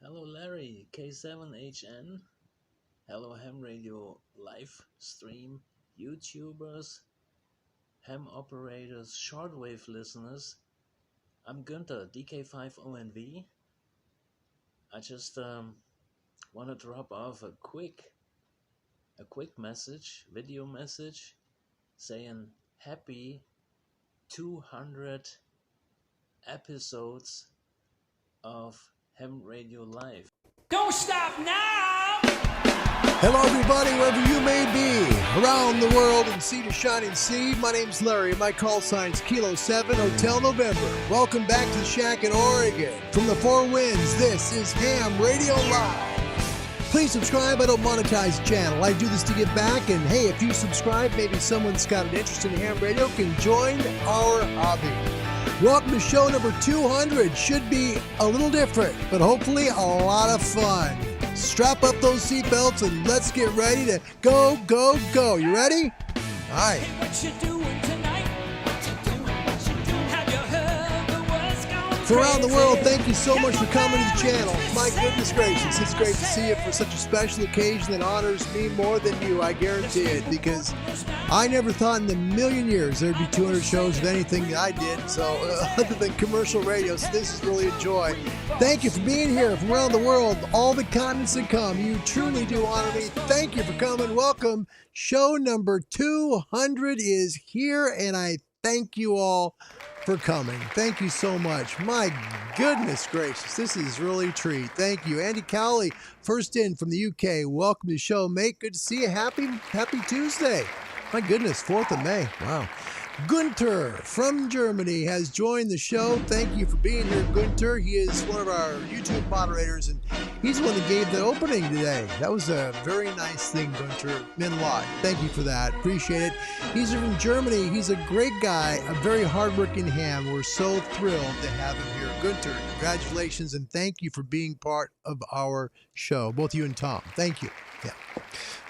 Hello Larry, K7HN. Hello Ham Radio live stream, YouTubers, ham operators, shortwave listeners. I'm Günther, DK5ONV. I just want to drop off a quick message, video message, saying happy 200 episodes of Ham Radio Live. Don't stop now! Hello, everybody, wherever you may be, around the world and sea to shining sea. My name's Larry. My call sign's Kilo 7 Hotel November. Welcome back to the shack in Oregon. From the Four Winds, this is Ham Radio Live. Please subscribe. I don't monetize the channel. I do this to give back. And hey, if you subscribe, maybe someone's got an interest in ham radio can join our hobby. Welcome to show number 200. Should be a little different, but hopefully a lot of fun. Strap up those seatbelts and let's get ready to go, go, go. You ready? All right. What you doing tonight? What you doing? Have you heard the world's gone So around the world, crazy? thank you so much for coming to the channel. My goodness gracious, it's great to see you for such a special occasion that honors me more than you, I guarantee it, because I never thought in a million years there'd be 200 shows of anything that I did, so other than commercial radio, so this is really a joy. Thank you for being here from around the world, all the continents that come. You truly do honor me. Thank you for coming. Welcome. Show number 200 is here, and I thank you all for coming. Thank you so much. My goodness gracious, this is really a treat. Thank you. Andy Cowley, first in from the UK. Welcome to the show, mate. Good to see you. Happy Tuesday. My goodness, 4th of May. Wow. Günther from Germany has joined the show. Thank you for being here, Günther. He is one of our YouTube moderators, and he's the one that gave the opening today. That was a very nice thing, Günther. Meant a lot. Thank you for that. Appreciate it. He's from Germany. He's a great guy, a very hardworking ham. We're so thrilled to have him here. Günther, congratulations, and thank you for being part of our show, both you and Tom. Thank you. Yeah.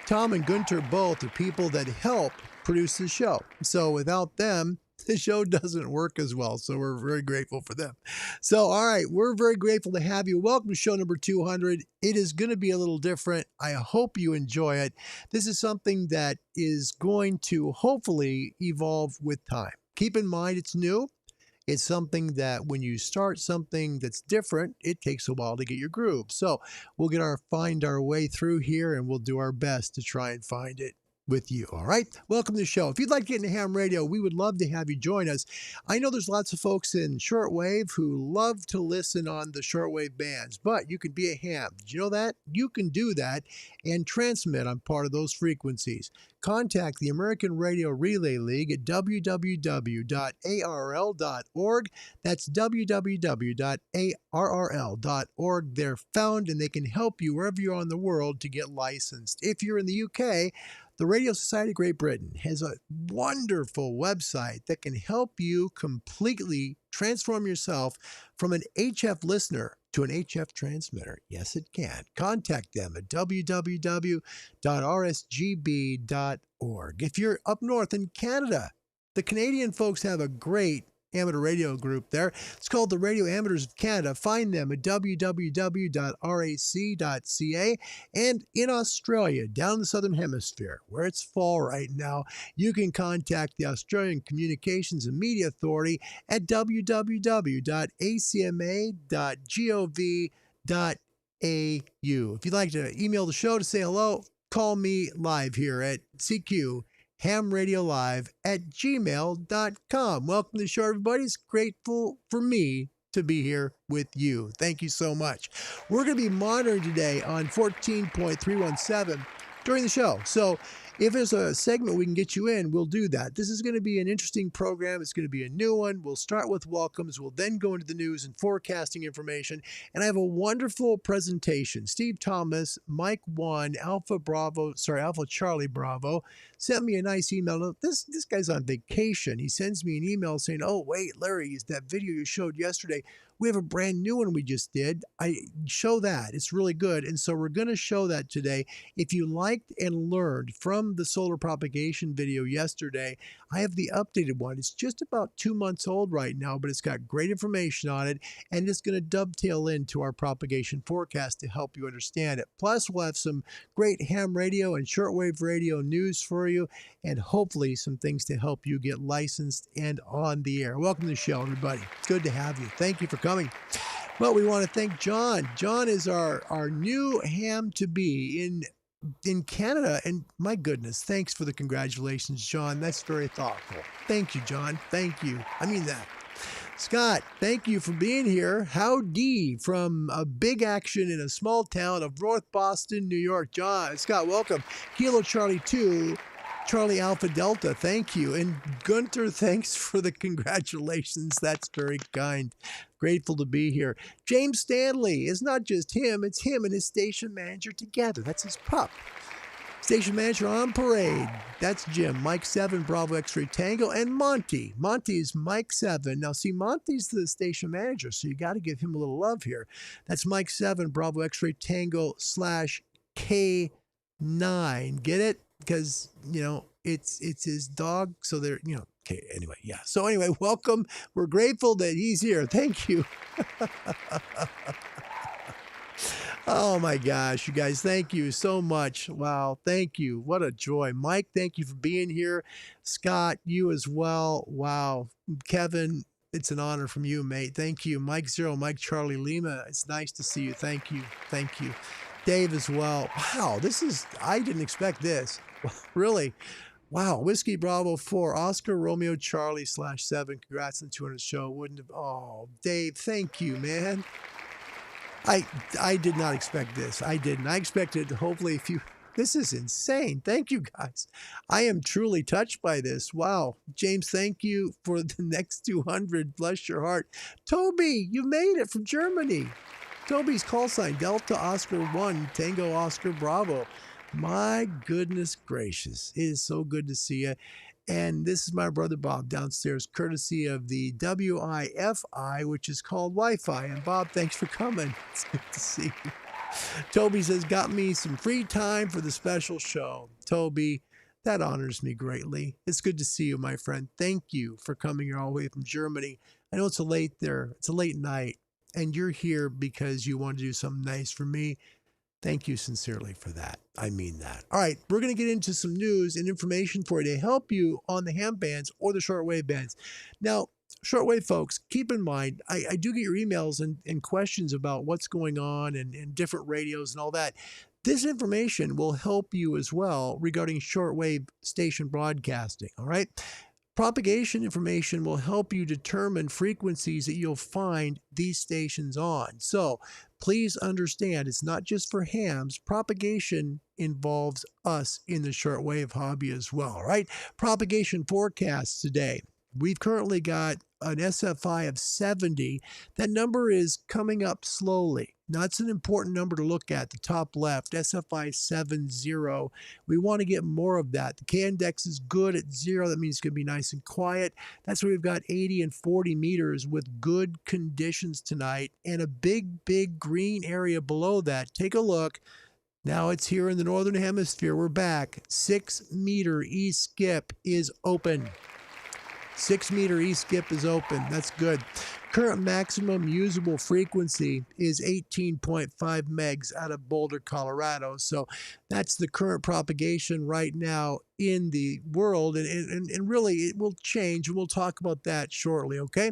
Tom and Günther both are people that help produce the show. So without them, the show doesn't work as well. So we're very grateful for them. So, all right, we're very grateful to have you. Welcome to show number 200. It is going to be a little different. I hope you enjoy it. This is something that is going to hopefully evolve with time. Keep in mind, it's new. It's something that when you start something that's different, it takes a while to get your groove. So we'll find our way through here, and we'll do our best to try and find it with you. All right. Welcome to the show. If you'd like to get into ham radio, we would love to have you join us. I know there's lots of folks in shortwave who love to listen on the shortwave bands, but you can be a ham. Did you know that? You can do that and transmit on part of those frequencies. Contact the American Radio Relay League at www.arl.org. That's www.arl.org. They're found and they can help you wherever you are in the world to get licensed. If you're in the UK, the Radio Society of Great Britain has a wonderful website that can help you completely transform yourself from an HF listener to an HF transmitter. Yes, it can. Contact them at www.rsgb.org. If you're up north in Canada, the Canadian folks have a great amateur radio group there. It's called the Radio Amateurs of Canada. Find them at www.rac.ca. And in Australia, down in the Southern Hemisphere, where it's fall right now, you can contact the Australian Communications and Media Authority at www.acma.gov.au. If you'd like to email the show to say hello, call me live here at CQ hamradiolive@gmail.com. Welcome to the show, everybody. It's grateful for me to be here with you. Thank you so much. We're going to be monitoring today on 14.317 during the show. So if there's a segment we can get you in, we'll do that. This is going to be an interesting program. It's going to be a new one. We'll start with welcomes. We'll then go into the news and forecasting information. And I have a wonderful presentation. Steve Thomas, Mike 1, Alpha Charlie Bravo, sent me a nice email. This guy's on vacation. He sends me an email saying, oh, wait, Larry, is that video you showed yesterday? We have a brand new one we just did. I show that. It's really good. And so we're going to show that today. If you liked and learned from the solar propagation video yesterday, I have the updated one. It's just about 2 months old right now, but it's got great information on it, and it's going to dovetail into our propagation forecast to help you understand it. Plus, we'll have some great ham radio and shortwave radio news for you, and hopefully some things to help you get licensed and on the air. Welcome to the show, everybody. It's good to have you. Thank you for coming. Well, we want to thank John. John is our new ham-to-be in Canada, and my goodness, thanks for the congratulations, John. That's very thoughtful. Thank you, John. Thank you. I mean that. Scott, thank you for being here. Howdy from a big action in a small town of North Boston, New York. Scott, welcome. Kilo Charlie 2, Charlie Alpha Delta, thank you. And Gunter, thanks for the congratulations. That's very kind. Grateful to be here. James Stanley, it's not just him, it's him and his station manager together. That's his pup. Station manager on parade. That's Jim. Mike 7, Bravo X-Ray Tango, and Monty. Monty is Mike 7. Now, see, Monty's the station manager, so you got to give him a little love here. That's Mike 7, Bravo X-Ray Tango /K9. Get it? Because, you know, it's his dog, so they're, you know, okay, anyway, yeah. So anyway, welcome. We're grateful that he's here. Thank you. Oh my gosh, you guys, thank you so much. Wow, thank you. What a joy. Mike, thank you for being here. Scott, you as well. Wow. Kevin, it's an honor from you, mate. Thank you. Mike 0, Mike Charlie Lima, it's nice to see you. Thank you. Thank you. Dave as well. Wow, I didn't expect this. Really? Wow. Whiskey Bravo 4, Oscar Romeo Charlie /7. Congrats on the 200 show. Wouldn't have. Oh, Dave, thank you, man. I did not expect this. I didn't. I expected hopefully if you. This is insane. Thank you, guys. I am truly touched by this. Wow. James, thank you for the next 200. Bless your heart. Toby, you made it from Germany. Toby's call sign, Delta Oscar 1, Tango Oscar Bravo. My goodness gracious. It is so good to see you. And this is my brother Bob downstairs, courtesy of the WIFI, which is called Wi-Fi. And Bob, thanks for coming. It's good to see you. Toby says, got me some free time for the special show. Toby, that honors me greatly. It's good to see you, my friend. Thank you for coming here all the way from Germany. I know it's a late night, and you're here because you want to do something nice for me. Thank you sincerely for that. I mean that. All right, we're going to get into some news and information for you to help you on the ham bands or the shortwave bands. Now, shortwave folks, keep in mind, I do get your emails and questions about what's going on and different radios and all that. This information will help you as well regarding shortwave station broadcasting, all right? Propagation information will help you determine frequencies that you'll find these stations on. So please understand, it's not just for hams. Propagation involves us in the shortwave hobby as well, right? Propagation forecasts today. We've currently got an SFI of 70. That number is coming up slowly. Now, that's an important number to look at, the top left, SFI 70. We want to get more of that. The K-index is good at 0. That means it's going to be nice and quiet. That's where we've got 80 and 40 meters with good conditions tonight and a big, big green area below that. Take a look. Now it's here in the Northern Hemisphere. We're back. 6 meter E-skip is open. 6 meter E-skip is open. That's good. Current maximum usable frequency is 18.5 megs out of Boulder, Colorado. So that's the current propagation right now in the world. And really, it will change. And we'll talk about that shortly, okay?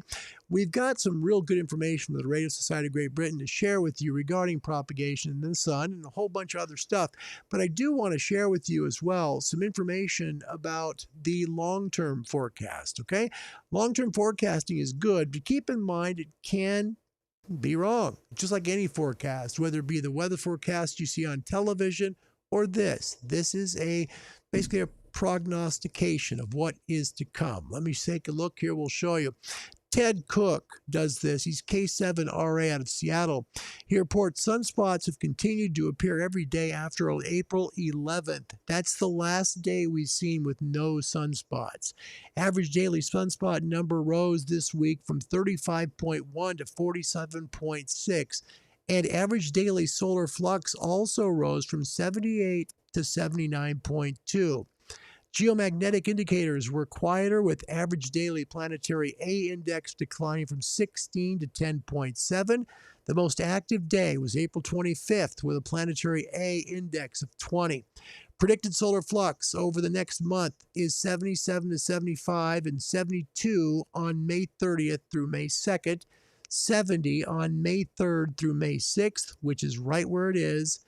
We've got some real good information from the Radio Society of Great Britain to share with you regarding propagation in the sun and a whole bunch of other stuff. But I do want to share with you as well some information about the long-term forecast, okay? Long-term forecasting is good, but keep in mind it can be wrong, just like any forecast, whether it be the weather forecast you see on television or this. This is basically a prognostication of what is to come. Let me take a look here. We'll show you. Ted Cook does this. He's K7RA out of Seattle. He reports sunspots have continued to appear every day after April 11th. That's the last day we've seen with no sunspots. Average daily sunspot number rose this week from 35.1 to 47.6. And average daily solar flux also rose from 78 to 79.2. Geomagnetic indicators were quieter, with average daily planetary A index declining from 16 to 10.7. The most active day was April 25th, with a planetary A index of 20. Predicted solar flux over the next month is 77 to 75 and 72 on May 30th through May 2nd, 70 on May 3rd through May 6th, which is right where it is,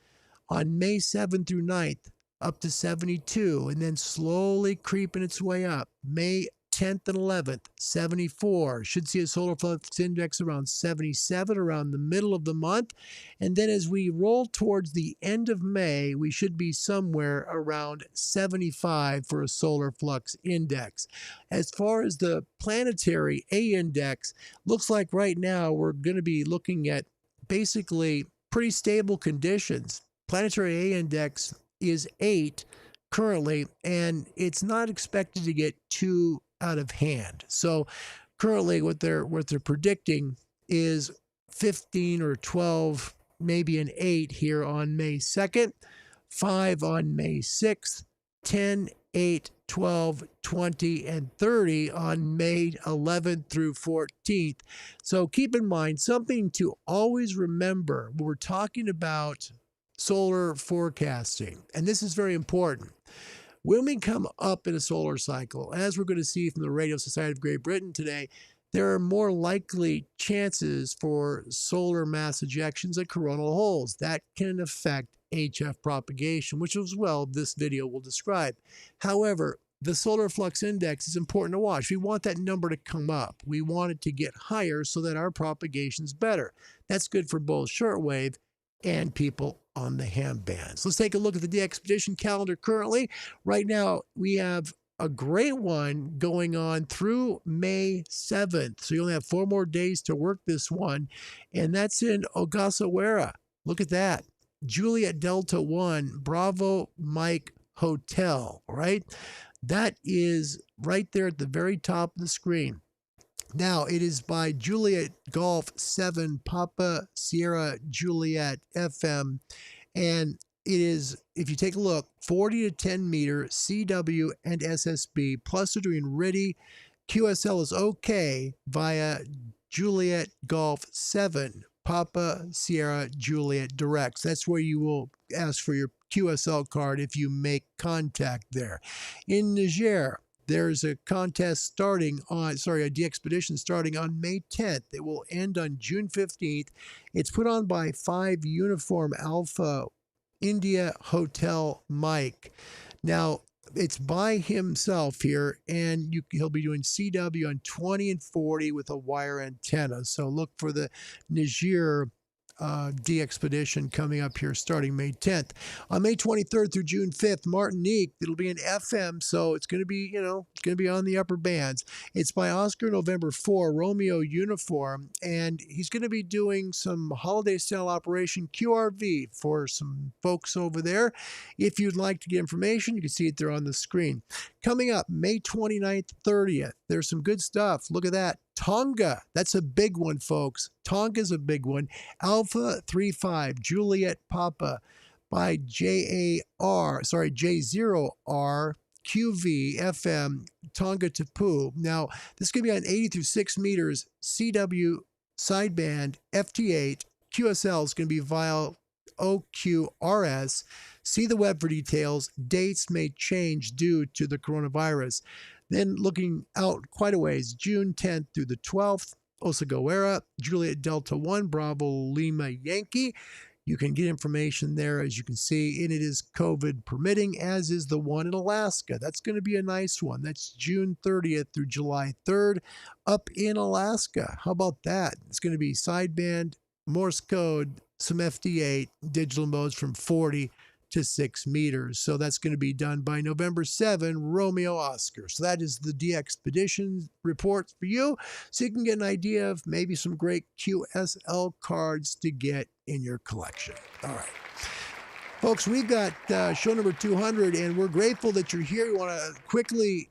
on May 7th through 9th, up to 72, and then slowly creeping its way up. May 10th and 11th, 74. Should see a solar flux index around 77 around the middle of the month. And then as we roll towards the end of May, we should be somewhere around 75 for a solar flux index. As far as the planetary A index, looks like right now we're going to be looking at basically pretty stable conditions. Planetary A index is 8 currently, and it's not expected to get too out of hand. So currently what they're predicting is 15 or 12, maybe an 8 here on May 2nd, 5 on May 6th, 10, 8, 12, 20, and 30 on May 11th through 14th. So keep in mind, something to always remember when we're talking about solar forecasting, and this is very important. When we come up in a solar cycle, as we're going to see from the Radio Society of Great Britain today, there are more likely chances for solar mass ejections at coronal holes. That can affect HF propagation, which as well this video will describe. However, the solar flux index is important to watch. We want that number to come up. We want it to get higher so that our propagation is better. That's good for both shortwave and people on the ham bands. Let's take a look at the DXPedition calendar currently. Right now, we have a great one going on through May 7th. So you only have 4 more days to work this one, and that's in Ogasawara. Look at that. Juliet Delta 1, Bravo Mike Hotel, right? That is right there at the very top of the screen. Now, it is by Juliet Golf 7 Papa Sierra Juliet FM, and it is, if you take a look, 40 to 10 meter CW and SSB, plus they're doing RTTY. QSL is okay via Juliet Golf 7 Papa Sierra Juliet Directs. That's where you will ask for your QSL card if you make contact there. In Niger, there's a contest starting on, a DXPedition starting on May 10th. It will end on June 15th. It's put on by 5 Uniform Alpha India Hotel Mike. Now, it's by himself here, and he'll be doing CW on 20 and 40 with a wire antenna. So look for the Niger DXPedition coming up here starting May 10th. On May 23rd through June 5th, Martinique, it'll be an FM, so it's going to be, it's going to be on the upper bands. It's by Oscar November 4, Romeo Uniform, and he's going to be doing some holiday-style operation QRV for some folks over there. If you'd like to get information, you can see it there on the screen. Coming up, May 29th, 30th, there's some good stuff. Look at that. Tonga, that's a big one, folks. Tonga's a big one. Alpha 35, Juliet Papa by J0R QV FM, Tonga Tapu. Now, this is going to be on 80 through 6 meters, CW sideband, FT8. QSL is going to be via OQRS. See the web for details. Dates may change due to the coronavirus. Then looking out quite a ways, June 10th through the 12th, Ogasawara, Juliet Delta 1, Bravo Lima Yankee. You can get information there, as you can see, and it is COVID permitting, as is the one in Alaska. That's going to be a nice one. That's June 30th through July 3rd up in Alaska. How about that? It's going to be sideband, Morse code, some FD8, digital modes from 40 to 6 meters. So that's going to be done by November 7, Romeo Oscar. So that is the DXPeditions report for you. So you can get an idea of maybe some great QSL cards to get in your collection. All right. Folks, we've got show number 200, and we're grateful that you're here. We want to quickly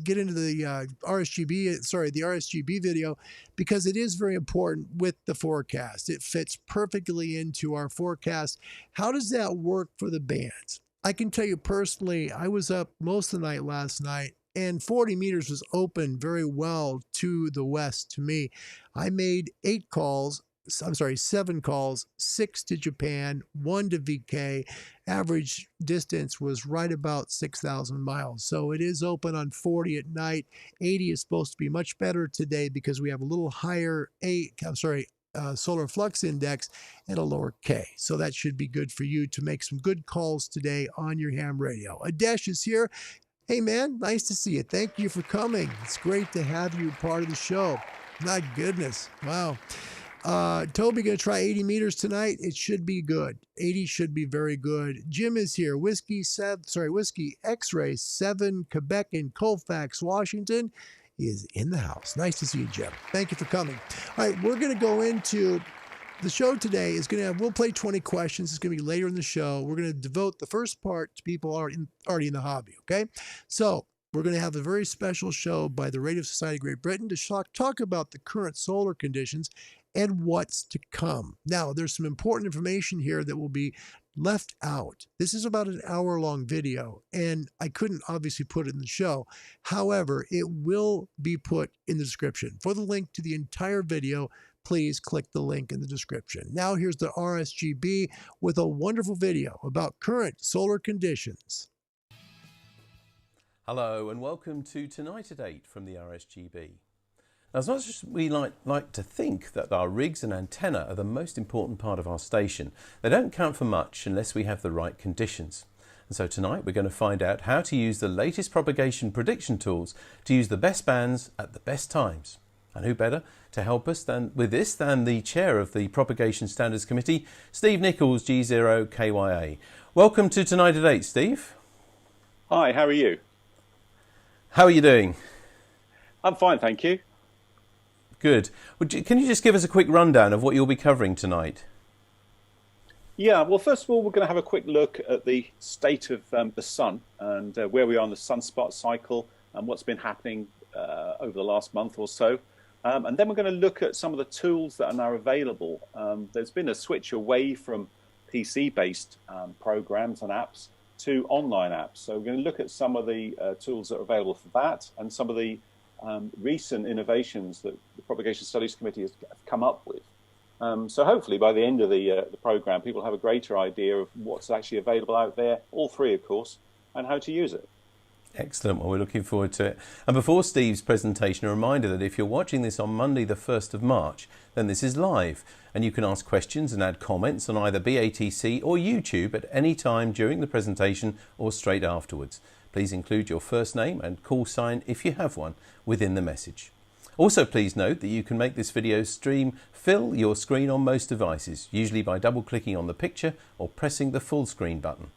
get into the RSGB video, because it is very important with the forecast. It fits perfectly into our forecast. How does that work for the bands? I can tell you personally, I was up most of the night last night, and 40 meters was open very well to the west to me. I made 7 calls, 6 to Japan, 1 to VK. Average distance was right about 6,000 miles. So it is open on 40 at night. 80 is supposed to be much better today because we have a little higher solar flux index and a lower K. So that should be good for you to make some good calls today on your ham radio. Adesh is here. Hey man, nice to see you. Thank you for coming. It's great to have you part of the show. My goodness. Wow. Toby gonna try 80 meters tonight. It should be good. 80 should be very good. Jim is here. Whiskey X-ray 7, Quebec and Colfax, Washington is in the house. Nice to see you, Jim. Thank you for coming. All right, we're gonna go into the show today. We'll play 20 questions. It's gonna be later in the show. We're gonna devote the first part to people already in the hobby. Okay, so we're going to have a very special show by the Radio Society of Great Britain to talk about the current solar conditions and what's to come. Now, there's some important information here that will be left out. This is about an hour-long video, and I couldn't obviously put it in the show. However, it will be put in the description. For the link to the entire video, please click the link in the description. Now, here's the RSGB with a wonderful video about current solar conditions. Hello and welcome to Tonight at 8 from the RSGB. Now, as much as we like to think that our rigs and antenna are the most important part of our station, they don't count for much unless we have the right conditions. And so tonight we're going to find out how to use the latest propagation prediction tools to use the best bands at the best times. And who better to help us than the chair of the Propagation Standards Committee, Steve Nichols, G0KYA. Welcome to Tonight at 8, Steve. Hi, how are you? How are you doing? I'm fine, thank you. Good. Can you just give us a quick rundown of what you'll be covering tonight? Yeah, well, first of all, we're going to have a quick look at the state of the sun and where we are on the sunspot cycle and what's been happening over the last month or so. And then we're going to look at some of the tools that are now available. There's been a switch away from PC-based programs and apps to online apps. So we're going to look at some of the tools that are available for that and some of the recent innovations that the Propagation Studies Committee has come up with. So hopefully by the end of the program, people have a greater idea of what's actually available out there, all three, of course, and how to use it. Excellent. Well, we're looking forward to it. And before Steve's presentation, a reminder that if you're watching this on Monday, the 1st of March, then this is live. And you can ask questions and add comments on either BATC or YouTube at any time during the presentation or straight afterwards. Please include your first name and call sign, if you have one, within the message. Also, please note that you can make this video stream fill your screen on most devices, usually by double-clicking on the picture or pressing the full screen button.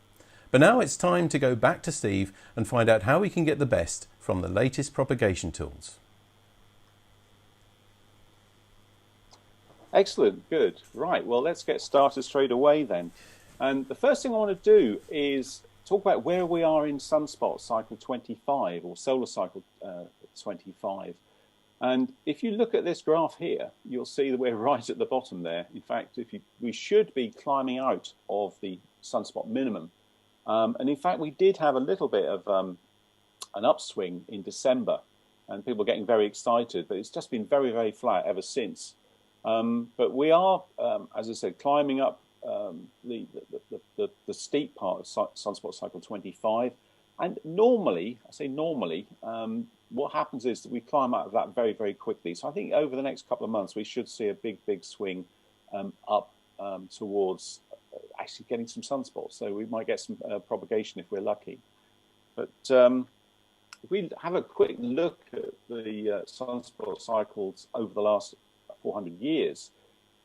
But now it's time to go back to Steve and find out how we can get the best from the latest propagation tools. Excellent, good. Right, well, let's get started straight away then. And the first thing I want to do is talk about where we are in sunspot cycle 25 or solar cycle 25. And if you look at this graph here, you'll see that we're right at the bottom there. In fact, we should be climbing out of the sunspot minimum. And in fact, we did have a little bit of an upswing in December, and people were getting very excited, but it's just been very, very flat ever since. But we are, as I said, climbing up the steep part of sunspot cycle 25. And normally, I say normally, what happens is that we climb out of that very, very quickly. So I think over the next couple of months, we should see a big, big swing up towards actually getting some sunspots. So we might get some propagation if we're lucky. But if we have a quick look at the sunspot cycles over the last 400 years,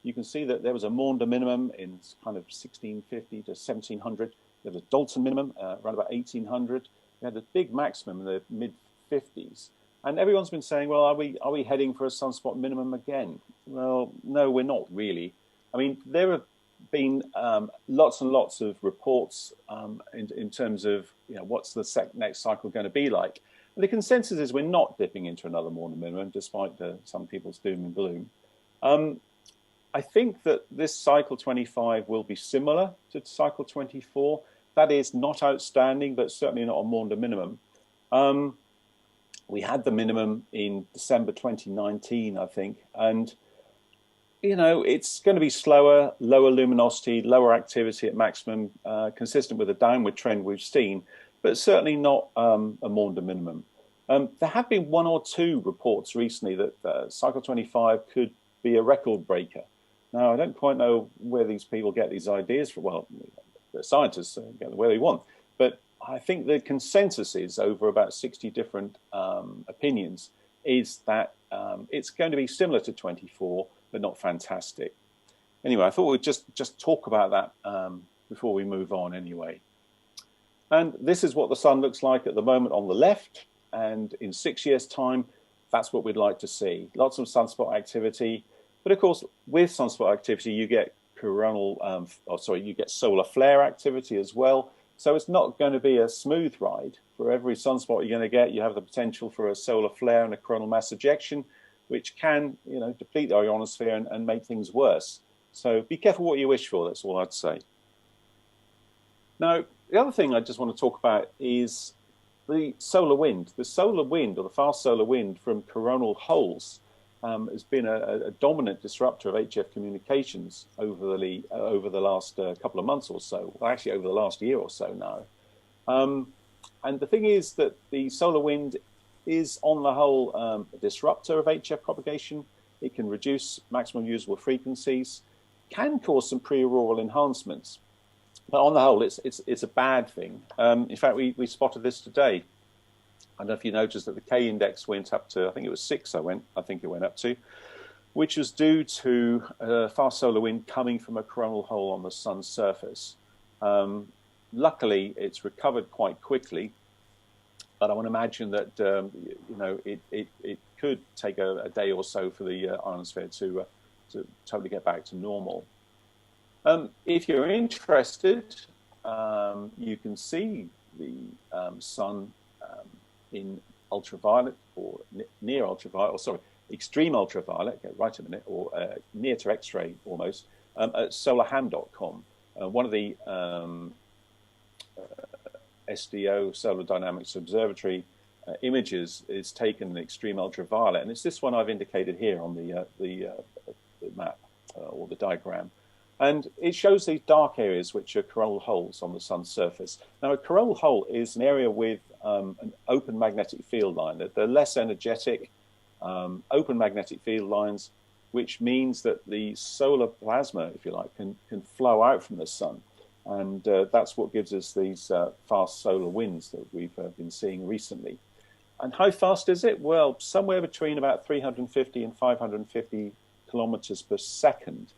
you can see that there was a Maunder minimum in kind of 1650 to 1700. there was a Dalton minimum around about 1800. We had a big maximum in the mid 50s. And everyone's been saying, well, are we heading for a sunspot minimum again? Well, no, we're not really. I mean, there have been lots and lots of reports in terms of what's the next cycle going to be like. And the consensus is we're not dipping into another morning minimum, despite some people's doom and gloom. I think that this cycle 25 will be similar to cycle 24. That is not outstanding, but certainly not a morning minimum. We had the minimum in December 2019, I think, and it's going to be slower, lower luminosity, lower activity at maximum, consistent with the downward trend we've seen, but certainly not a Maunder minimum. There have been one or two reports recently that cycle 25 could be a record breaker. Now, I don't quite know where these people get these ideas from. Well, the scientists get them where they want, but I think the consensus is over about 60 different opinions is that it's going to be similar to 24, but not fantastic. Anyway, I thought we'd just talk about that before we move on anyway. And this is what the sun looks like at the moment on the left. And in 6 years' time, that's what we'd like to see. Lots of sunspot activity. But of course, with sunspot activity, you get you get solar flare activity as well. So it's not going to be a smooth ride. For every sunspot you're going to get, you have the potential for a solar flare and a coronal mass ejection, which can, deplete the ionosphere and make things worse. So be careful what you wish for. That's all I'd say. Now, the other thing I just want to talk about is the solar wind. The solar wind, or the fast solar wind from coronal holes, has been a dominant disruptor of HF communications over the last couple of months or so. Well, actually, over the last year or so now. And the thing is that the solar wind is, on the whole, a disruptor of HF propagation. It can reduce maximum usable frequencies, can cause some pre-auroral enhancements. But on the whole, it's a bad thing. In fact, we spotted this today. I don't know if you noticed that the K index went up to, I think it was 6 I think it went up to, which was due to a fast solar wind coming from a coronal hole on the sun's surface. Luckily, it's recovered quite quickly, but I want to imagine that it could take a day or so for the ionosphere to totally get back to normal. If you're interested, you can see the sun in ultraviolet or near ultraviolet, or sorry, extreme ultraviolet, get right a minute, or near to X-ray almost, at solarham.com. One of the SDO, Solar Dynamics Observatory, images is taken in extreme ultraviolet, and it's this one I've indicated here on the map or the diagram. And it shows these dark areas, which are coronal holes on the sun's surface. Now, a coronal hole is an area with an open magnetic field line. They're less energetic, open magnetic field lines, which means that the solar plasma, if you like, can flow out from the sun. And that's what gives us these fast solar winds that we've been seeing recently. And how fast is it? Well, somewhere between about 350 and 550 kilometers per second.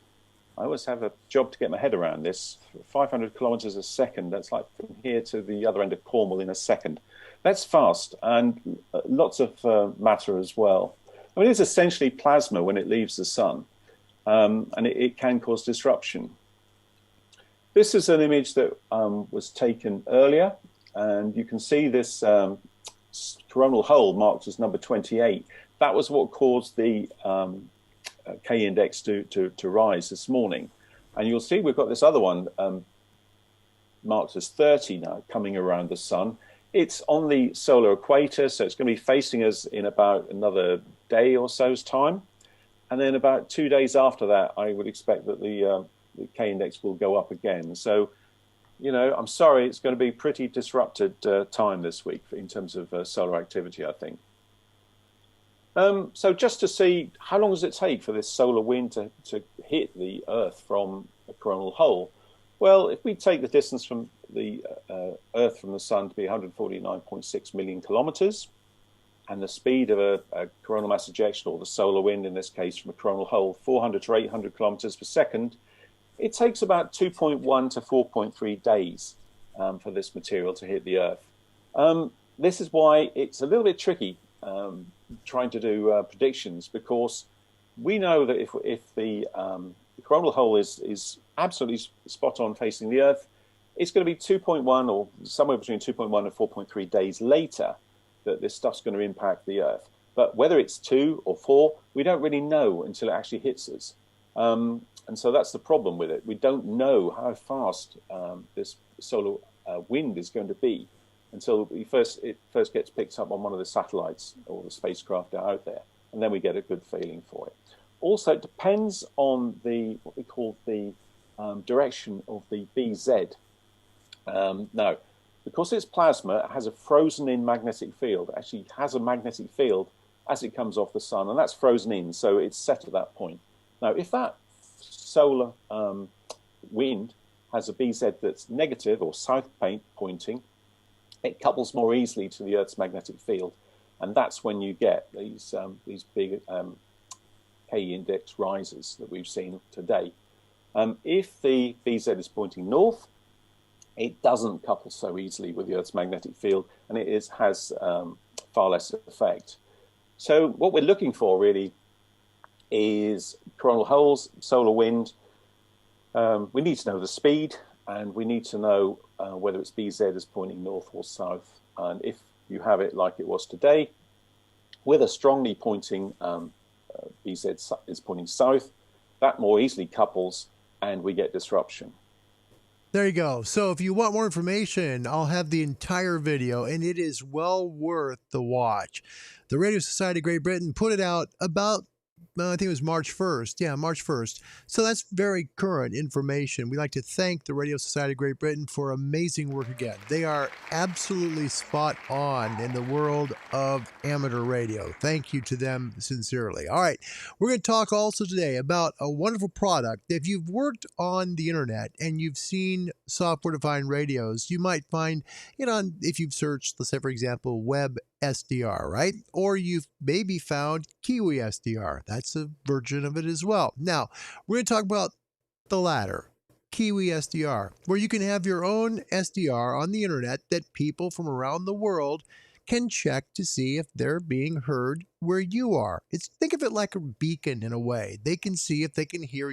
I always have a job to get my head around this. 500 kilometers a second, that's like from here to the other end of Cornwall in a second. That's fast, and lots of matter as well. I mean, it's essentially plasma when it leaves the sun, and it can cause disruption. This is an image that was taken earlier, and you can see this coronal hole marked as number 28. That was what caused the K index to rise this morning. And you'll see we've got this other one marked as 30 now coming around the sun. It's on the solar equator, so it's going to be facing us in about another day or so's time. And then about 2 days after that, I would expect that the K index will go up again. So, I'm sorry, it's going to be pretty disrupted time this week in terms of solar activity, I think. So just to see, how long does it take for this solar wind to hit the Earth from a coronal hole? Well, if we take the distance from the Earth from the sun to be 149.6 million kilometers, and the speed of a coronal mass ejection, or the solar wind in this case from a coronal hole, 400 to 800 kilometers per second, it takes about 2.1 to 4.3 days for this material to hit the Earth. This is why it's a little bit tricky trying to do predictions, because we know that if the coronal hole is absolutely spot on facing the Earth, it's going to be 2.1 or somewhere between 2.1 and 4.3 days later that this stuff's going to impact the Earth. But whether it's 2 or 4, we don't really know until it actually hits us. And so that's the problem with it. We don't know how fast this solar wind is going to be until it first gets picked up on one of the satellites or the spacecraft that are out there, and then we get a good feeling for it. Also, it depends on what we call the direction of the BZ. Now, because it's plasma, it has a frozen-in magnetic field. It actually has a magnetic field as it comes off the sun, and that's frozen in, so it's set at that point. Now, if that solar wind has a BZ that's negative or south pointing, it couples more easily to the Earth's magnetic field, and that's when you get these big K-index rises that we've seen today. If the BZ is pointing north, it doesn't couple so easily with the Earth's magnetic field, and it has far less effect. So what we're looking for really is coronal holes, solar wind. We need to know the speed, and we need to know whether its BZ is pointing north or south. And if you have it like it was today, with a strongly pointing BZ is pointing south, that more easily couples, and we get disruption. There you go. So if you want more information, I'll have the entire video, and it is well worth the watch. The Radio Society of Great Britain put it out about, I think it was March 1st. Yeah, March 1st. So that's very current information. We'd like to thank the Radio Society of Great Britain for amazing work again. They are absolutely spot on in the world of amateur radio. Thank you to them sincerely. All right, we're going to talk also today about a wonderful product. If you've worked on the internet and you've seen software-defined radios, you might find it on, if you've searched, let's say, for example, Web SDR, right? Or you've maybe found Kiwi SDR. That's a version of it as well. Now, we're going to talk about the latter, Kiwi SDR, where you can have your own SDR on the internet that people from around the world can check to see if they're being heard where you are. Think of it like a beacon in a way. They can see if they can hear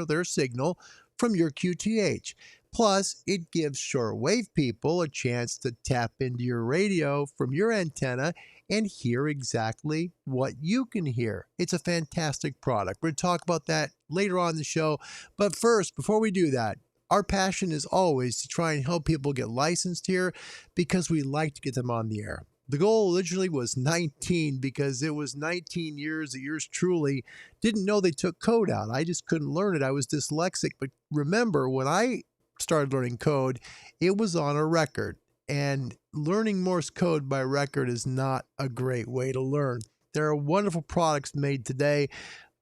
their signal from your QTH. Plus, it gives shortwave people a chance to tap into your radio from your antenna and hear exactly what you can hear. It's a fantastic product. We're going to talk about that later on in the show. But first, before we do that, our passion is always to try and help people get licensed here because we like to get them on the air. The goal originally was 19 because it was 19 years that yours truly didn't know they took code out. I just couldn't learn it. I was dyslexic. But remember, when I started learning code, it was on a record, and learning Morse code by record is not a great way to learn. There are wonderful products made today.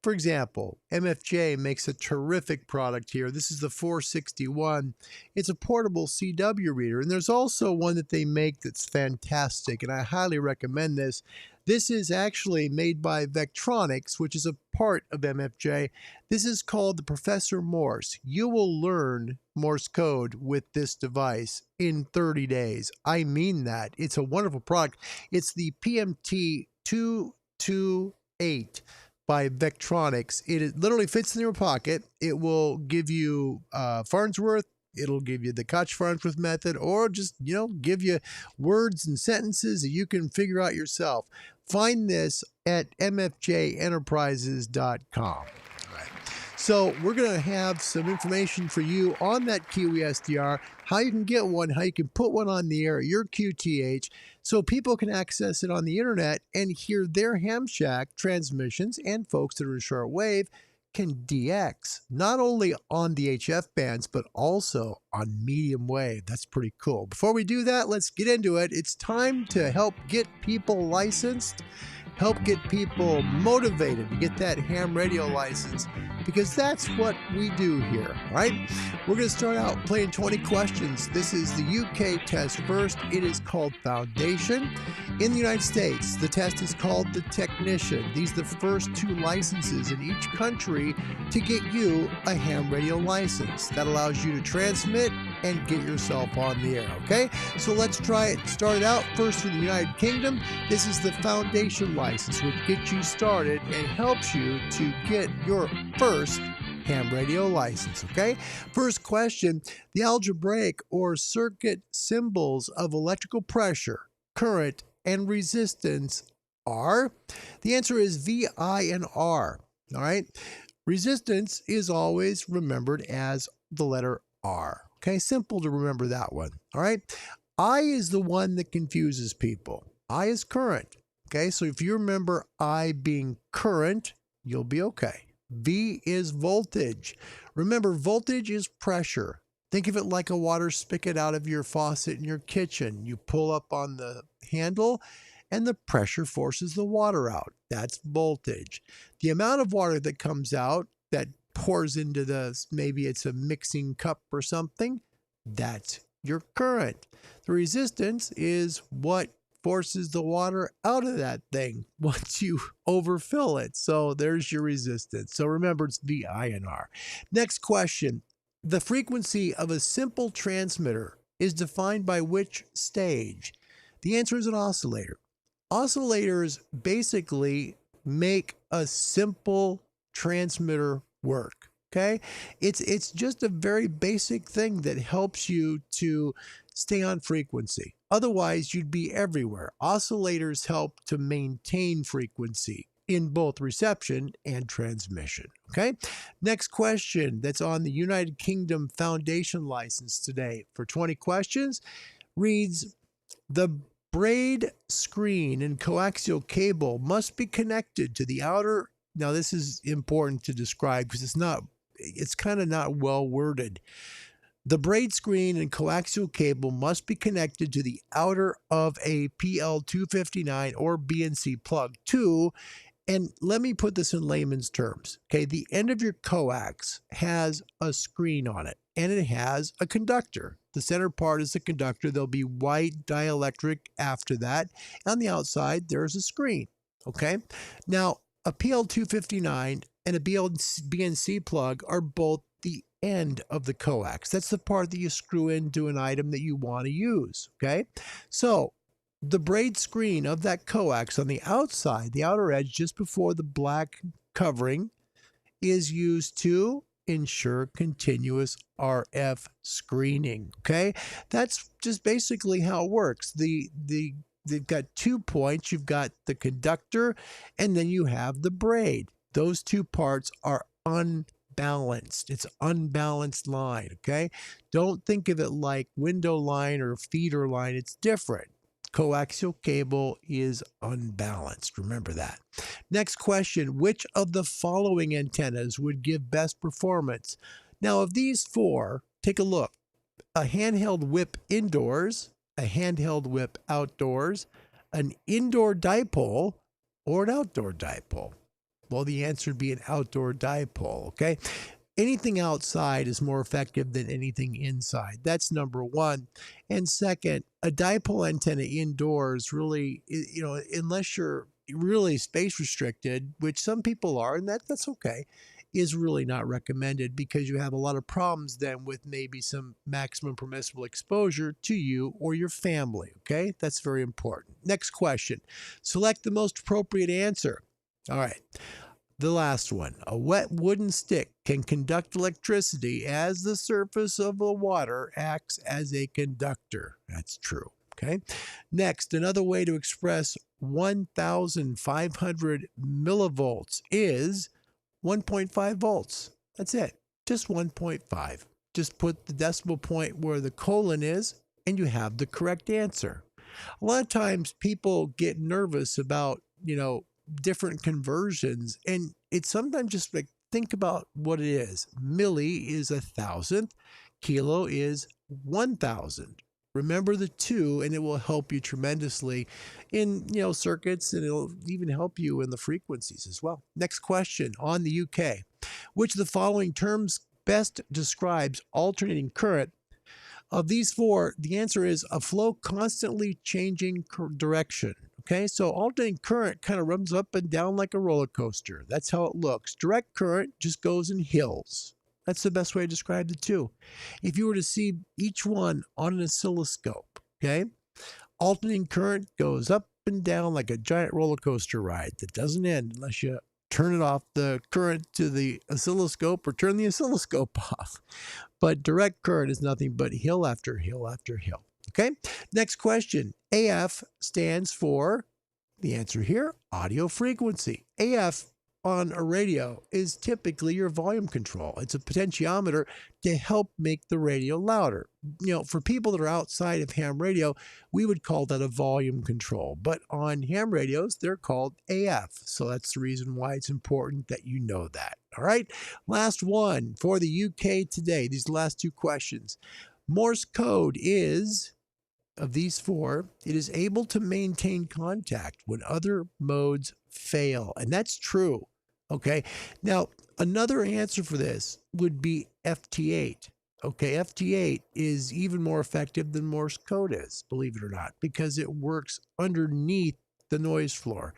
For example, MFJ makes a terrific product here. This is the 461. It's a portable CW reader, and there's also one that they make that's fantastic, and I highly recommend this. This is actually made by Vectronics, which is a part of MFJ. This is called the Professor Morse. You will learn Morse code with this device in 30 days. I mean that. It's a wonderful product. It's the PMT 228 by Vectronics. It literally fits in your pocket. It will give you Farnsworth. It'll give you the Koch-Farnsworth method, or just, give you words and sentences that you can figure out yourself. Find this at mfjenterprises.com. So we're going to have some information for you on that Kiwi SDR, how you can get one, how you can put one on the air at your QTH so people can access it on the internet and hear their ham shack transmissions, and folks that are in shortwave can DX, not only on the HF bands, but also on medium wave. That's pretty cool. Before we do that, let's get into it. It's time to help get people licensed, help get people motivated to get that ham radio license, because that's what we do here, right? We're going to start out playing 20 questions. This is the UK test first. It is called Foundation. In the United States, the test is called the Technician. These are the first 2 licenses in each country to get you a ham radio license. That allows you to transmit and get yourself on the air, okay? So let's try it. Start it out first for the United Kingdom. This is the foundation license, which gets you started and helps you to get your first ham radio license, okay? First question, the algebraic or circuit symbols of electrical pressure, current, and resistance are? The answer is V, I, and R, all right? Resistance is always remembered as the letter R. Okay, simple to remember that one. All right. I is the one that confuses people. I is current. Okay, so if you remember I being current, you'll be okay. V is voltage. Remember, voltage is pressure. Think of it like a water spigot out of your faucet in your kitchen. You pull up on the handle and the pressure forces the water out. That's voltage. The amount of water that comes out that pours into maybe it's a mixing cup or something, that's your current. The resistance is what forces the water out of that thing once you overfill it. So there's your resistance. So remember, it's V, I, and R. Next question. The frequency of a simple transmitter is defined by which stage? The answer is an oscillator. Oscillators basically make a simple transmitter work, okay? It's just a very basic thing that helps you to stay on frequency. Otherwise, you'd be everywhere. Oscillators help to maintain frequency in both reception and transmission, okay? Next question that's on the United Kingdom Foundation license today for 20 questions reads, the braid screen and coaxial cable must be connected to the outer. Now, this is important to describe because it's kind of not well worded. The braid screen and coaxial cable must be connected to the outer of a PL259 or BNC plug 2. And let me put this in layman's terms. Okay, the end of your coax has a screen on it and it has a conductor. The center part is the conductor. There'll be white dielectric after that. On the outside, there's a screen. Okay, now a PL259 and a BNC plug are both the end of the coax. That's the part that you screw into an item that you want to use. Okay, so the braid screen of that coax on the outside, the outer edge, just before the black covering, is used to ensure continuous RF screening. Okay, that's just basically how it works. They've got 2 points. You've got the conductor, and then you have the braid. Those two parts are unbalanced. It's unbalanced line. Okay, don't think of it like window line or feeder line. It's different. Coaxial cable is unbalanced. Remember that. Next question, which of the following antennas would give best performance? Now, of these four, take a look. A handheld whip indoors, a handheld whip outdoors, an indoor dipole, or an outdoor dipole. Well, the answer would be an outdoor dipole, okay? Anything outside is more effective than anything inside. That's number one. And second, a dipole antenna indoors really, unless you're really space restricted, which some people are, and that's okay, is really not recommended because you have a lot of problems then with maybe some maximum permissible exposure to you or your family, okay? That's very important. Next question. Select the most appropriate answer. All right. The last one, a wet wooden stick can conduct electricity as the surface of the water acts as a conductor. That's true. Okay. Next, another way to express 1,500 millivolts is 1.5 volts. That's it. Just 1.5. Just put the decimal point where the colon is and you have the correct answer. A lot of times people get nervous about, different conversions, and it's sometimes just like think about what it is. Milli is 1,000th, kilo is 1,000. Remember the two, and it will help you tremendously in circuits, and it'll even help you in the frequencies as well. Next question on the UK. Which of the following terms best describes alternating current? Of these four, the answer is a flow constantly changing direction. Okay, so alternating current kind of runs up and down like a roller coaster. That's how it looks. Direct current just goes in hills. That's the best way to describe the two. If you were to see each one on an oscilloscope, okay, alternating current goes up and down like a giant roller coaster ride that doesn't end unless you turn it off the current to the oscilloscope or turn the oscilloscope off. But direct current is nothing but hill after hill after hill. Okay, next question. AF stands for, the answer here, audio frequency. AF on a radio is typically your volume control. It's a potentiometer to help make the radio louder. You know, for people that are outside of ham radio, we would call that a volume control. But on ham radios, they're called AF. So that's the reason why it's important that you know that. All right, last one for the UK today. These last two questions. Morse code is, of these four, it is able to maintain contact when other modes fail. And that's true. Okay. Now, another answer for this would be FT8. Okay. FT8 is even more effective than Morse code is, believe it or not, because it works underneath the noise floor.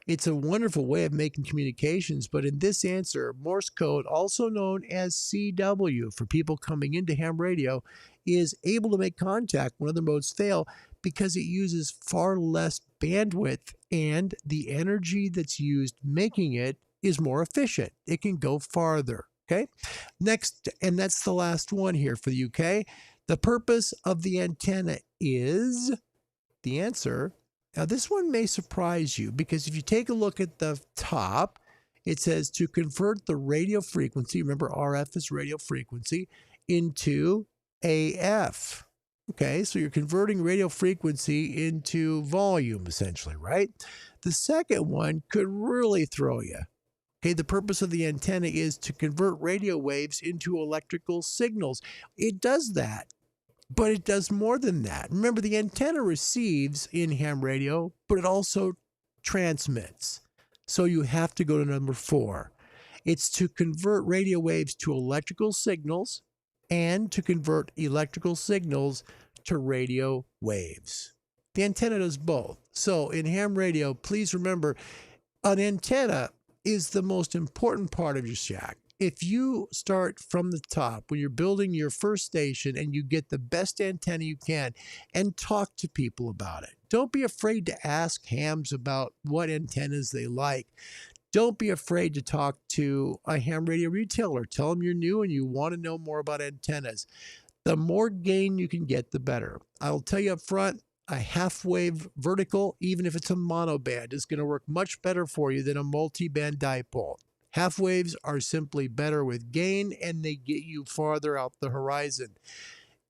It's a wonderful way of making communications, but in this answer, Morse code, also known as CW for people coming into ham radio, is able to make contact when other modes fail because it uses far less bandwidth and the energy that's used making it is more efficient. It can go farther. Okay. Next, and that's the last one here for the UK. The purpose of the antenna is, the answer. Now, this one may surprise you because if you take a look at the top, it says to convert the radio frequency, remember RF is radio frequency, into AF. Okay, so you're converting radio frequency into volume, essentially, right? The second one could really throw you. Okay, the purpose of the antenna is to convert radio waves into electrical signals. It does that, but it does more than that. Remember, the antenna receives in ham radio, but it also transmits. So you have to go to number 4. It's to convert radio waves to electrical signals and to convert electrical signals to radio waves. The antenna does both. So in ham radio, please remember, an antenna is the most important part of your shack. If you start from the top when you're building your first station and you get the best antenna you can and talk to people about it. Don't be afraid to ask hams about what antennas they like. Don't be afraid to talk to a ham radio retailer. Tell them you're new and you want to know more about antennas. The more gain you can get, the better. I'll tell you up front, a half-wave vertical, even if it's a monoband, is going to work much better for you than a multi-band dipole. Half waves are simply better with gain and they get you farther out the horizon.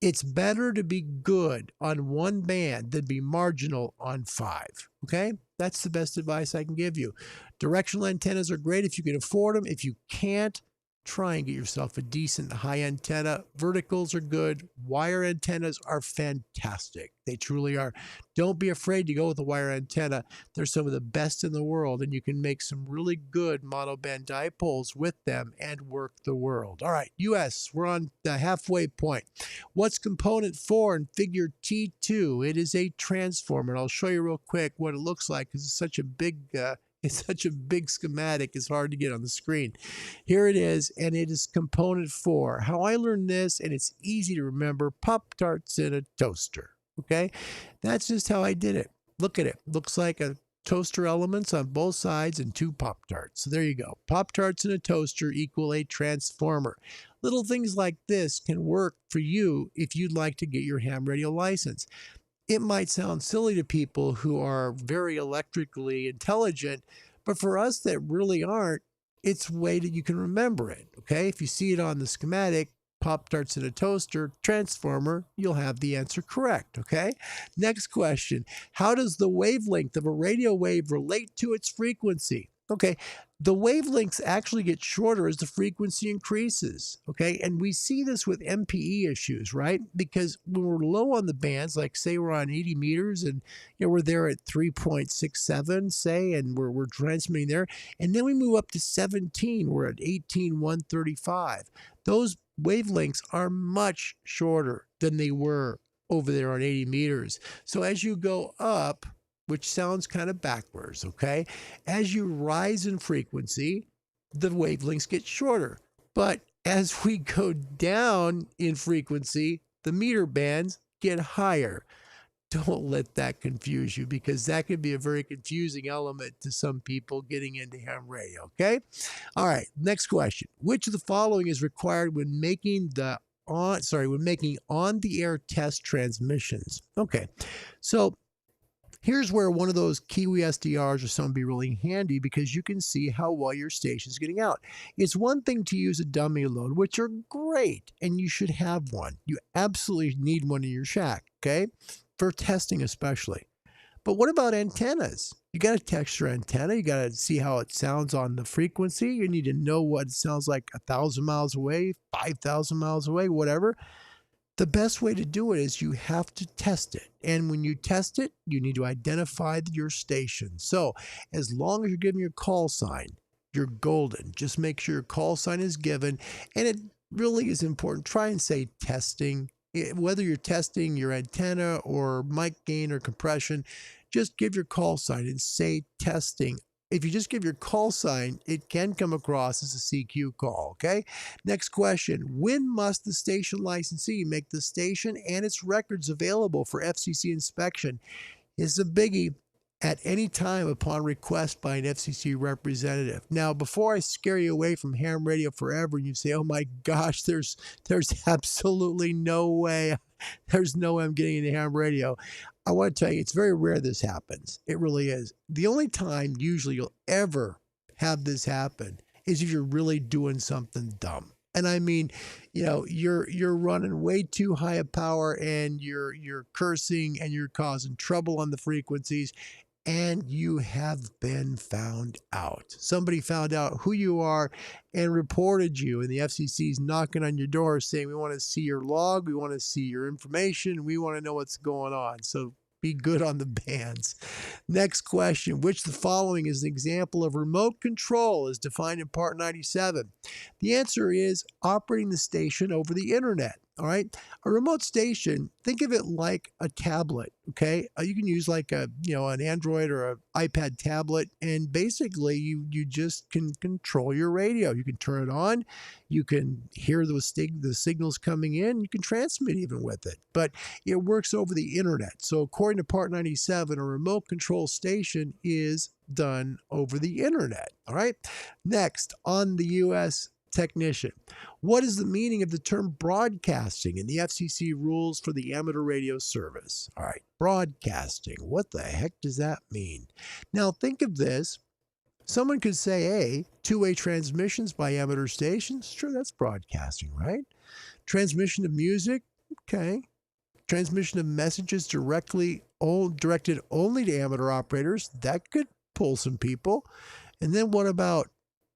It's better to be good on one band than be marginal on 5. Okay? That's the best advice I can give you. Directional antennas are great if you can afford them. If you can't, try and get yourself a decent high antenna. Verticals are good. Wire antennas are fantastic. They truly are. Don't be afraid to go with a wire antenna. They're some of the best in the world, and you can make some really good monoband dipoles with them and work the world. All right, US, we're on the halfway point. What's component 4 in figure T2? It is a transformer, and I'll show you real quick what it looks like because it's such a big schematic, it's hard to get on the screen. Here it is, and it is component 4. How I learned this, and it's easy to remember, Pop-Tarts in a toaster, okay? That's just how I did it. Look at it. Looks like a toaster elements on both sides and 2 Pop-Tarts. So there you go. Pop-Tarts in a toaster equal a transformer. Little things like this can work for you if you'd like to get your ham radio license. It might sound silly to people who are very electrically intelligent, but for us that really aren't, it's a way that you can remember it, okay? If you see it on the schematic, Pop-Tarts in a toaster, transformer, you'll have the answer correct, okay? Next question. How does the wavelength of a radio wave relate to its frequency? Okay, the wavelengths actually get shorter as the frequency increases, okay? And we see this with MPE issues, right? Because when we're low on the bands, like say we're on 80 meters and we're there at 3.67, say, and we're transmitting there, and then we move up to 17, we're at 18,135. Those wavelengths are much shorter than they were over there on 80 meters. So as you go up, which sounds kind of backwards, okay? As you rise in frequency, the wavelengths get shorter. But As we go down in frequency, the meter bands get higher. Don't let that confuse you, because that can be a very confusing element to some people getting into ham radio, okay? All right, next question. Which of the following is required when making on-the-air test transmissions? Okay, so here's where one of those Kiwi SDRs or something be really handy, because you can see how well your station's getting out. It's one thing to use a dummy load, which are great, and you should have one. You absolutely need one in your shack, okay? For testing especially. But what about antennas? You got to test your antenna. You got to see how it sounds on the frequency. You need to know what it sounds like 1,000 miles away, 5,000 miles away, whatever. The best way to do it is you have to test it. And when you test it, you need to identify your station. So as long as you're giving your call sign, you're golden. Just make sure your call sign is given. And it really is important. Try and say testing. Whether you're testing your antenna or mic gain or compression, just give your call sign and say testing. If you just give your call sign, it can come across as a CQ call, okay? Next question. When must the station licensee make the station and its records available for FCC inspection? It's a biggie. At any time upon request by an FCC representative. Now, before I scare you away from ham radio forever and you say, oh my gosh, there's absolutely no way, there's no way I'm getting into ham radio, I want to tell you, it's very rare this happens. It really is. The only time usually you'll ever have this happen is if you're really doing something dumb. And I mean, you know, you're running way too high a power, and you're cursing, and you're causing trouble on the frequencies, and you have been found out. Somebody found out who you are and reported you, and the FCC's knocking on your door saying, we want to see your log, we want to see your information, we want to know what's going on. So be good on the bands. Next question. Which of the following is an example of remote control as defined in Part 97? The answer is operating the station over the internet. All right. A remote station, think of it like a tablet. Okay. You can use like an Android or an iPad tablet, and basically you just can control your radio. You can turn it on. You can hear the signals coming in. You can transmit even with it, but it works over the internet. So according to Part 97, a remote control station is done over the internet. All right. Next, on the U.S. technician. What is the meaning of the term broadcasting in the FCC rules for the amateur radio service? All right, broadcasting. What the heck does that mean? Now think of this. Someone could say, hey, two-way transmissions by amateur stations. Sure, that's broadcasting, right? Transmission of music. Okay. Transmission of messages directed only to amateur operators. That could pull some people. And then what about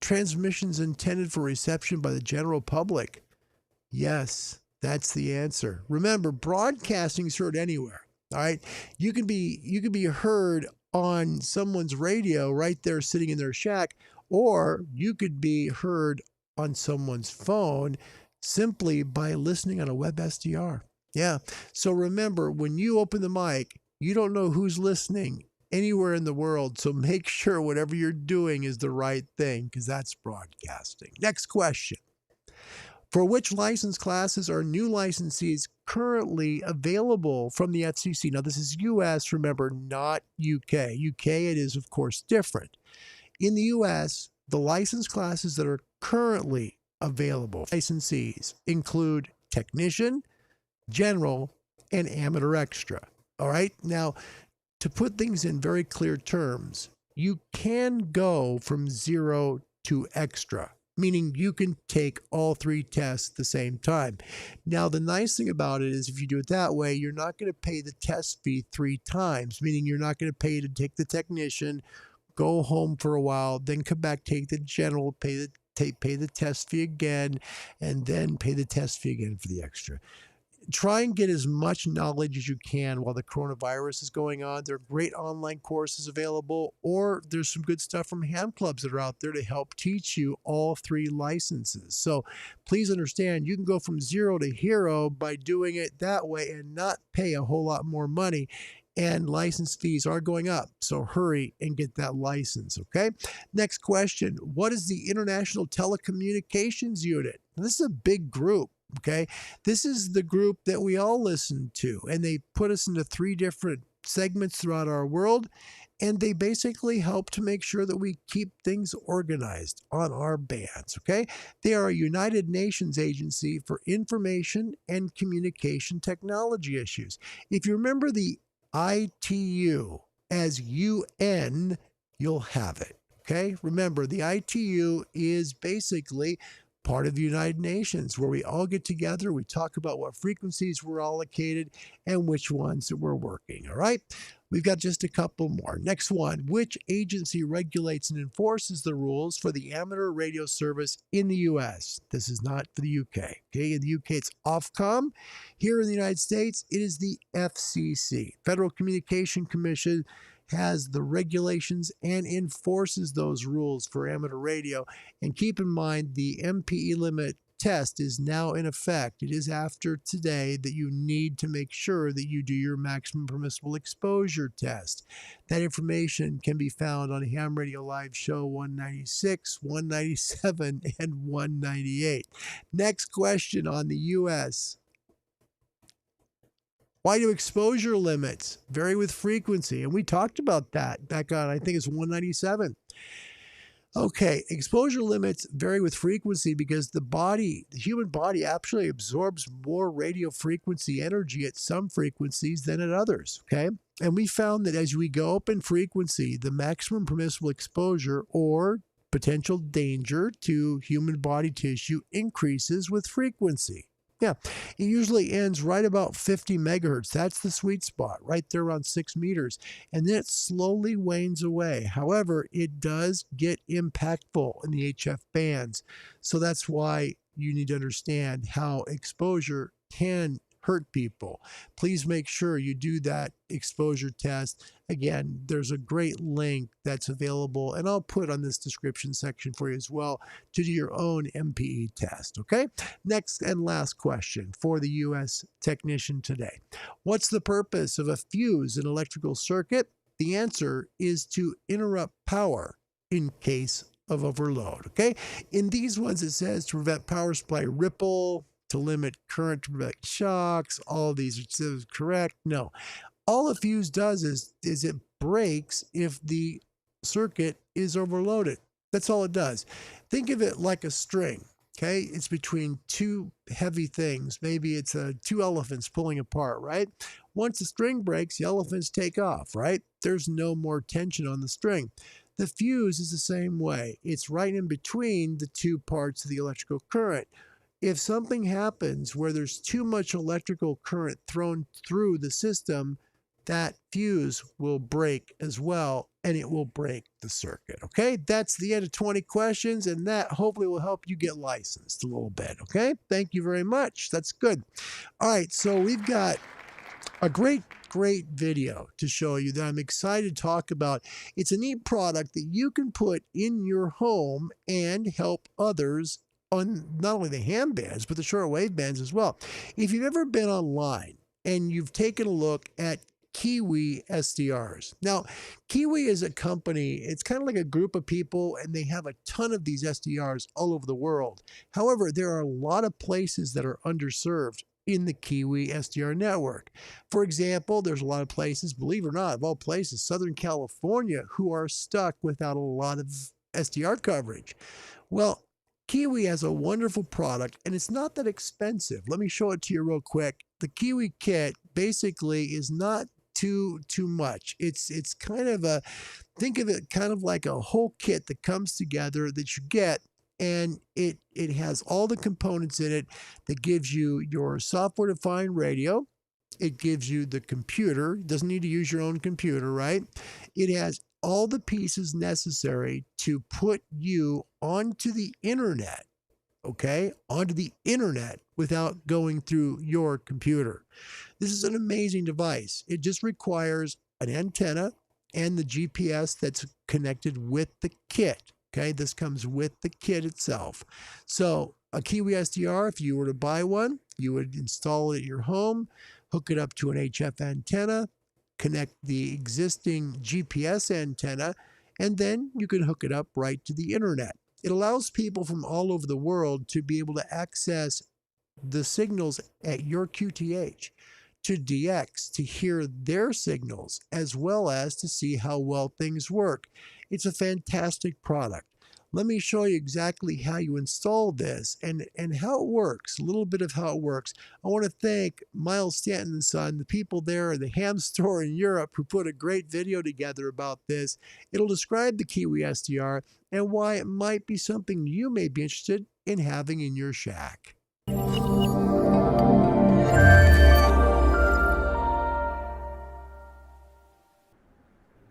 transmissions intended for reception by the general public? Yes, that's the answer. Remember, broadcasting is heard anywhere. All right, you can be heard on someone's radio right there sitting in their shack, or you could be heard on someone's phone simply by listening on a web SDR. Yeah. So remember, when you open the mic, you don't know who's listening anywhere in the world. So make sure whatever you're doing is the right thing, because that's broadcasting. Next question. For which license classes are new licensees currently available from the FCC? Now, this is U.S., remember, not UK. UK, it is, of course, different. In the U.S., the license classes that are currently available licensees include technician, general, and amateur extra. All right? Now, to put things in very clear terms, you can go from 0 to extra, meaning you can take all 3 tests at the same time. Now, the nice thing about it is if you do it that way, you're not going to pay the test fee 3 times, meaning you're not going to pay to take the technician, go home for a while, then come back, take the general, pay the test fee again, and then pay the test fee again for the extra. Try and get as much knowledge as you can while the coronavirus is going on. There are great online courses available, or there's some good stuff from ham clubs that are out there to help teach you all 3 licenses. So please understand, you can go from 0 to hero by doing it that way and not pay a whole lot more money. And license fees are going up. So hurry and get that license, okay? Next question. What is the International Telecommunications Unit? Now, this is a big group. Okay, this is the group that we all listen to, and they put us into 3 different segments throughout our world, and they basically help to make sure that we keep things organized on our bands. Okay, they are a United Nations agency for information and communication technology issues. If you remember the ITU as UN, you'll have it. Okay, remember the ITU is basically part of the United Nations, where we all get together, we talk about what frequencies were allocated and which ones that we're working. All right, we've got just a couple more. Next one, which agency regulates and enforces the rules for the amateur radio service in the US? This is not for the UK. Okay, in the UK it's Ofcom. Here in the United States, it is the FCC, Federal Communication Commission, has the regulations and enforces those rules for amateur radio. And keep in mind, the MPE limit test is now in effect. It is after today that you need to make sure that you do your maximum permissible exposure test. That information can be found on Ham Radio Live Show 196, 197, and 198. Next question on the U.S. Why do exposure limits vary with frequency? And we talked about that back on, I think it's 197. Okay, exposure limits vary with frequency because the human body actually absorbs more radio frequency energy at some frequencies than at others, okay? And we found that as we go up in frequency, the maximum permissible exposure or potential danger to human body tissue increases with frequency. Yeah, it usually ends right about 50 megahertz. That's the sweet spot, right there around 6 meters. And then it slowly wanes away. However, it does get impactful in the HF bands. So that's why you need to understand how exposure can hurt people. Please make sure you do that exposure test. Again, there's a great link that's available, and I'll put on this description section for you as well to do your own MPE test, okay? Next and last question for the U.S. technician today. What's the purpose of a fuse in an electrical circuit? The answer is to interrupt power in case of overload, okay? In these ones, it says to prevent power supply ripple, to limit current, to prevent shocks. All of these are correct. No. All a fuse does is it breaks if the circuit is overloaded. That's all it does. Think of it like a string, okay? It's between 2 heavy things. Maybe it's 2 elephants pulling apart, right? Once the string breaks, the elephants take off, right? There's no more tension on the string. The fuse is the same way. It's right in between the 2 parts of the electrical current. If something happens where there's too much electrical current thrown through the system, that fuse will break as well, and it will break the circuit, okay? That's the end of 20 questions, and that hopefully will help you get licensed a little bit, okay? Thank you very much. That's good. All right, so we've got a great video to show you that I'm excited to talk about. It's a neat product that you can put in your home and help others on not only the ham bands, but the shortwave bands as well. If you've ever been online and you've taken a look at Kiwi SDRs. Now, Kiwi is a company, it's kind of like a group of people, and they have a ton of these SDRs all over the world. However, there are a lot of places that are underserved in the Kiwi SDR network. For example, there's a lot of places, believe it or not, of all places, Southern California, who are stuck without a lot of SDR coverage. Well, Kiwi has a wonderful product, and it's not that expensive. Let me show it to you real quick. The Kiwi kit basically is not too much. It's kind of think of it kind of like a whole kit that comes together that you get, and it has all the components in it that gives you your software-defined radio. It gives you the computer. It doesn't need to use your own computer, right? It has all the pieces necessary to put you onto the internet, okay? Onto the internet without going through your computer. This is an amazing device. It just requires an antenna and the GPS that's connected with the kit, okay? This comes with the kit itself. So a Kiwi SDR, if you were to buy one, you would install it at your home, hook it up to an HF antenna, connect the existing GPS antenna, and then you can hook it up right to the internet. It allows people from all over the world to be able to access the signals at your QTH, to DX, to hear their signals, as well as to see how well things work. It's a fantastic product. Let me show you exactly how you install this and how it works, a little bit of how it works. I want to thank Miles Stanton and Son, the people there at the ham store in Europe who put a great video together about this. It'll describe the Kiwi SDR and why it might be something you may be interested in having in your shack.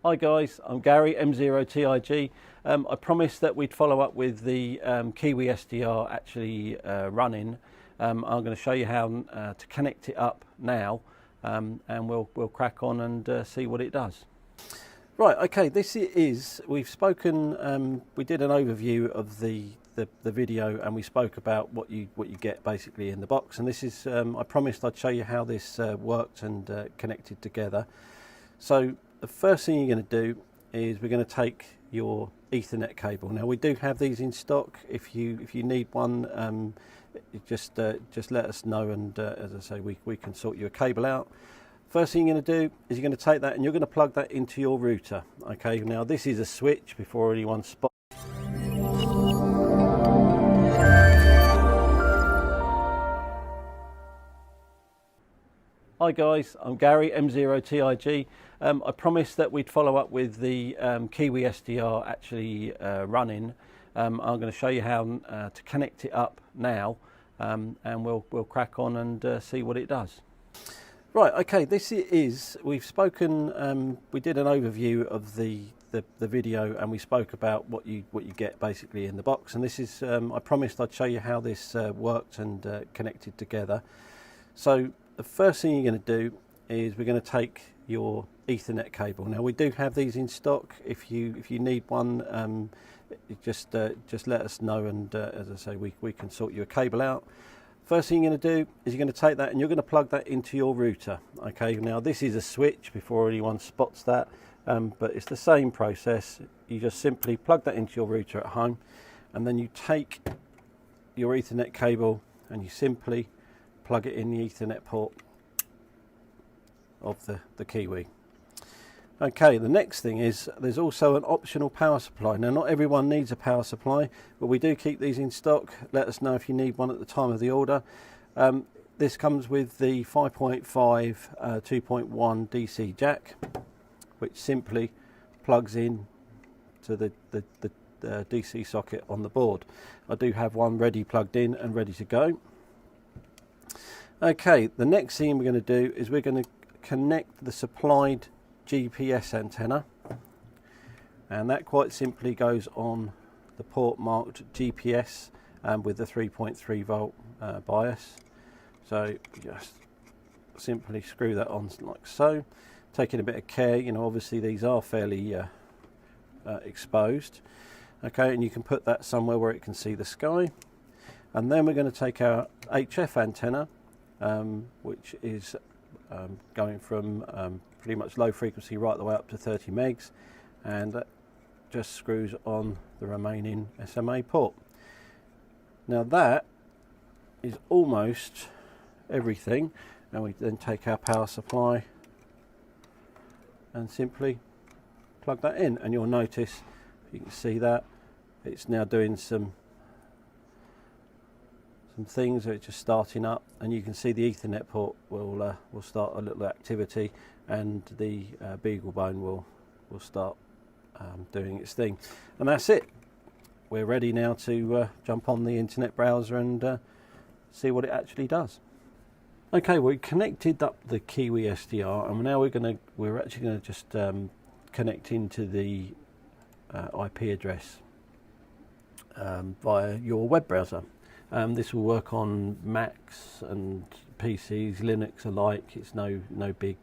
Hi guys, I'm Gary, M0TIG. I promised that we'd follow up with the Kiwi SDR actually running. I'm going to show you how to connect it up now, and we'll crack on and see what it does. Right, okay, this is, we've spoken, we did an overview of the video, and we spoke about what you get basically in the box, and this is, I promised I'd show you how this worked and connected together. So the first thing you're going to do is we're going to take your Ethernet cable. Now we do have these in stock. If you need one, just let us know, and as I say, we can sort you a cable out. First thing you're going to do is you're going to take that and you're going to plug that into your router. Okay, now this is a switch before anyone spots. Hi guys, I'm Gary, M0TIG. I promised that we'd follow up with the Kiwi SDR actually running. I'm going to show you how to connect it up now, and we'll crack on and see what it does. Right, okay, this is, we've spoken, we did an overview of the video, and we spoke about what you get basically in the box, and this is, I promised I'd show you how this worked and connected together. So the first thing you're going to do is we're going to take your Ethernet cable. Now we do have these in stock. If you need one, just let us know, and as I say, we can sort you a cable out. First thing you're going to do is you're going to take that and you're going to plug that into your router. Okay, now this is a switch before anyone spots that, but it's the same process. You just simply plug that into your router at home, and then you take your Ethernet cable and you simply plug it in the Ethernet port of the Kiwi. Okay, the next thing is there's also an optional power supply. Now not everyone needs a power supply, but we do keep these in stock. Let us know if you need one at the time of the order. This comes with the 5.5 2.1 DC jack, which simply plugs in to the DC socket on the board. I do have one ready plugged in and ready to go. Okay, the next thing we're going to do is we're going to connect the supplied GPS antenna, and that quite simply goes on the port marked GPS with the 3.3 volt bias. So just simply screw that on like so, taking a bit of care. You know, obviously these are fairly exposed. Okay, and you can put that somewhere where it can see the sky. And then we're going to take our HF antenna, which is going from pretty much low frequency right the way up to 30 megs, and that just screws on the remaining SMA port. Now that is almost everything, and we then take our power supply and simply plug that in, and you'll notice, you can see that it's now doing some things. So it's just starting up, and you can see the Ethernet port will start a little activity, and the BeagleBone will start doing its thing, and that's it. We're ready now to jump on the internet browser and see what it actually does. Okay, we connected up the Kiwi SDR, and now we're actually going to just connect into the IP address via your web browser. This will work on Macs and PCs, Linux alike. It's no big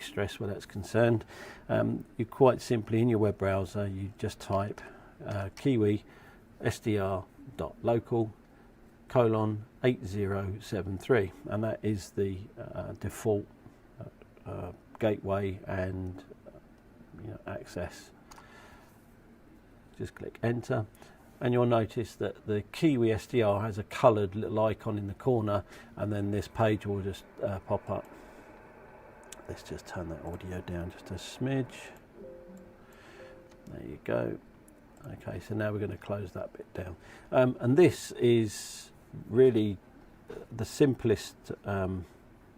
stress where that's concerned. You quite simply, in your web browser, you just type KiwiSDR.local:8073, and that is the default gateway and access. Just click enter, and you'll notice that the Kiwi SDR has a coloured little icon in the corner, and then this page will just pop up. Let's just turn that audio down just a smidge. There you go. Okay, so now we're going to close that bit down. And this is really the simplest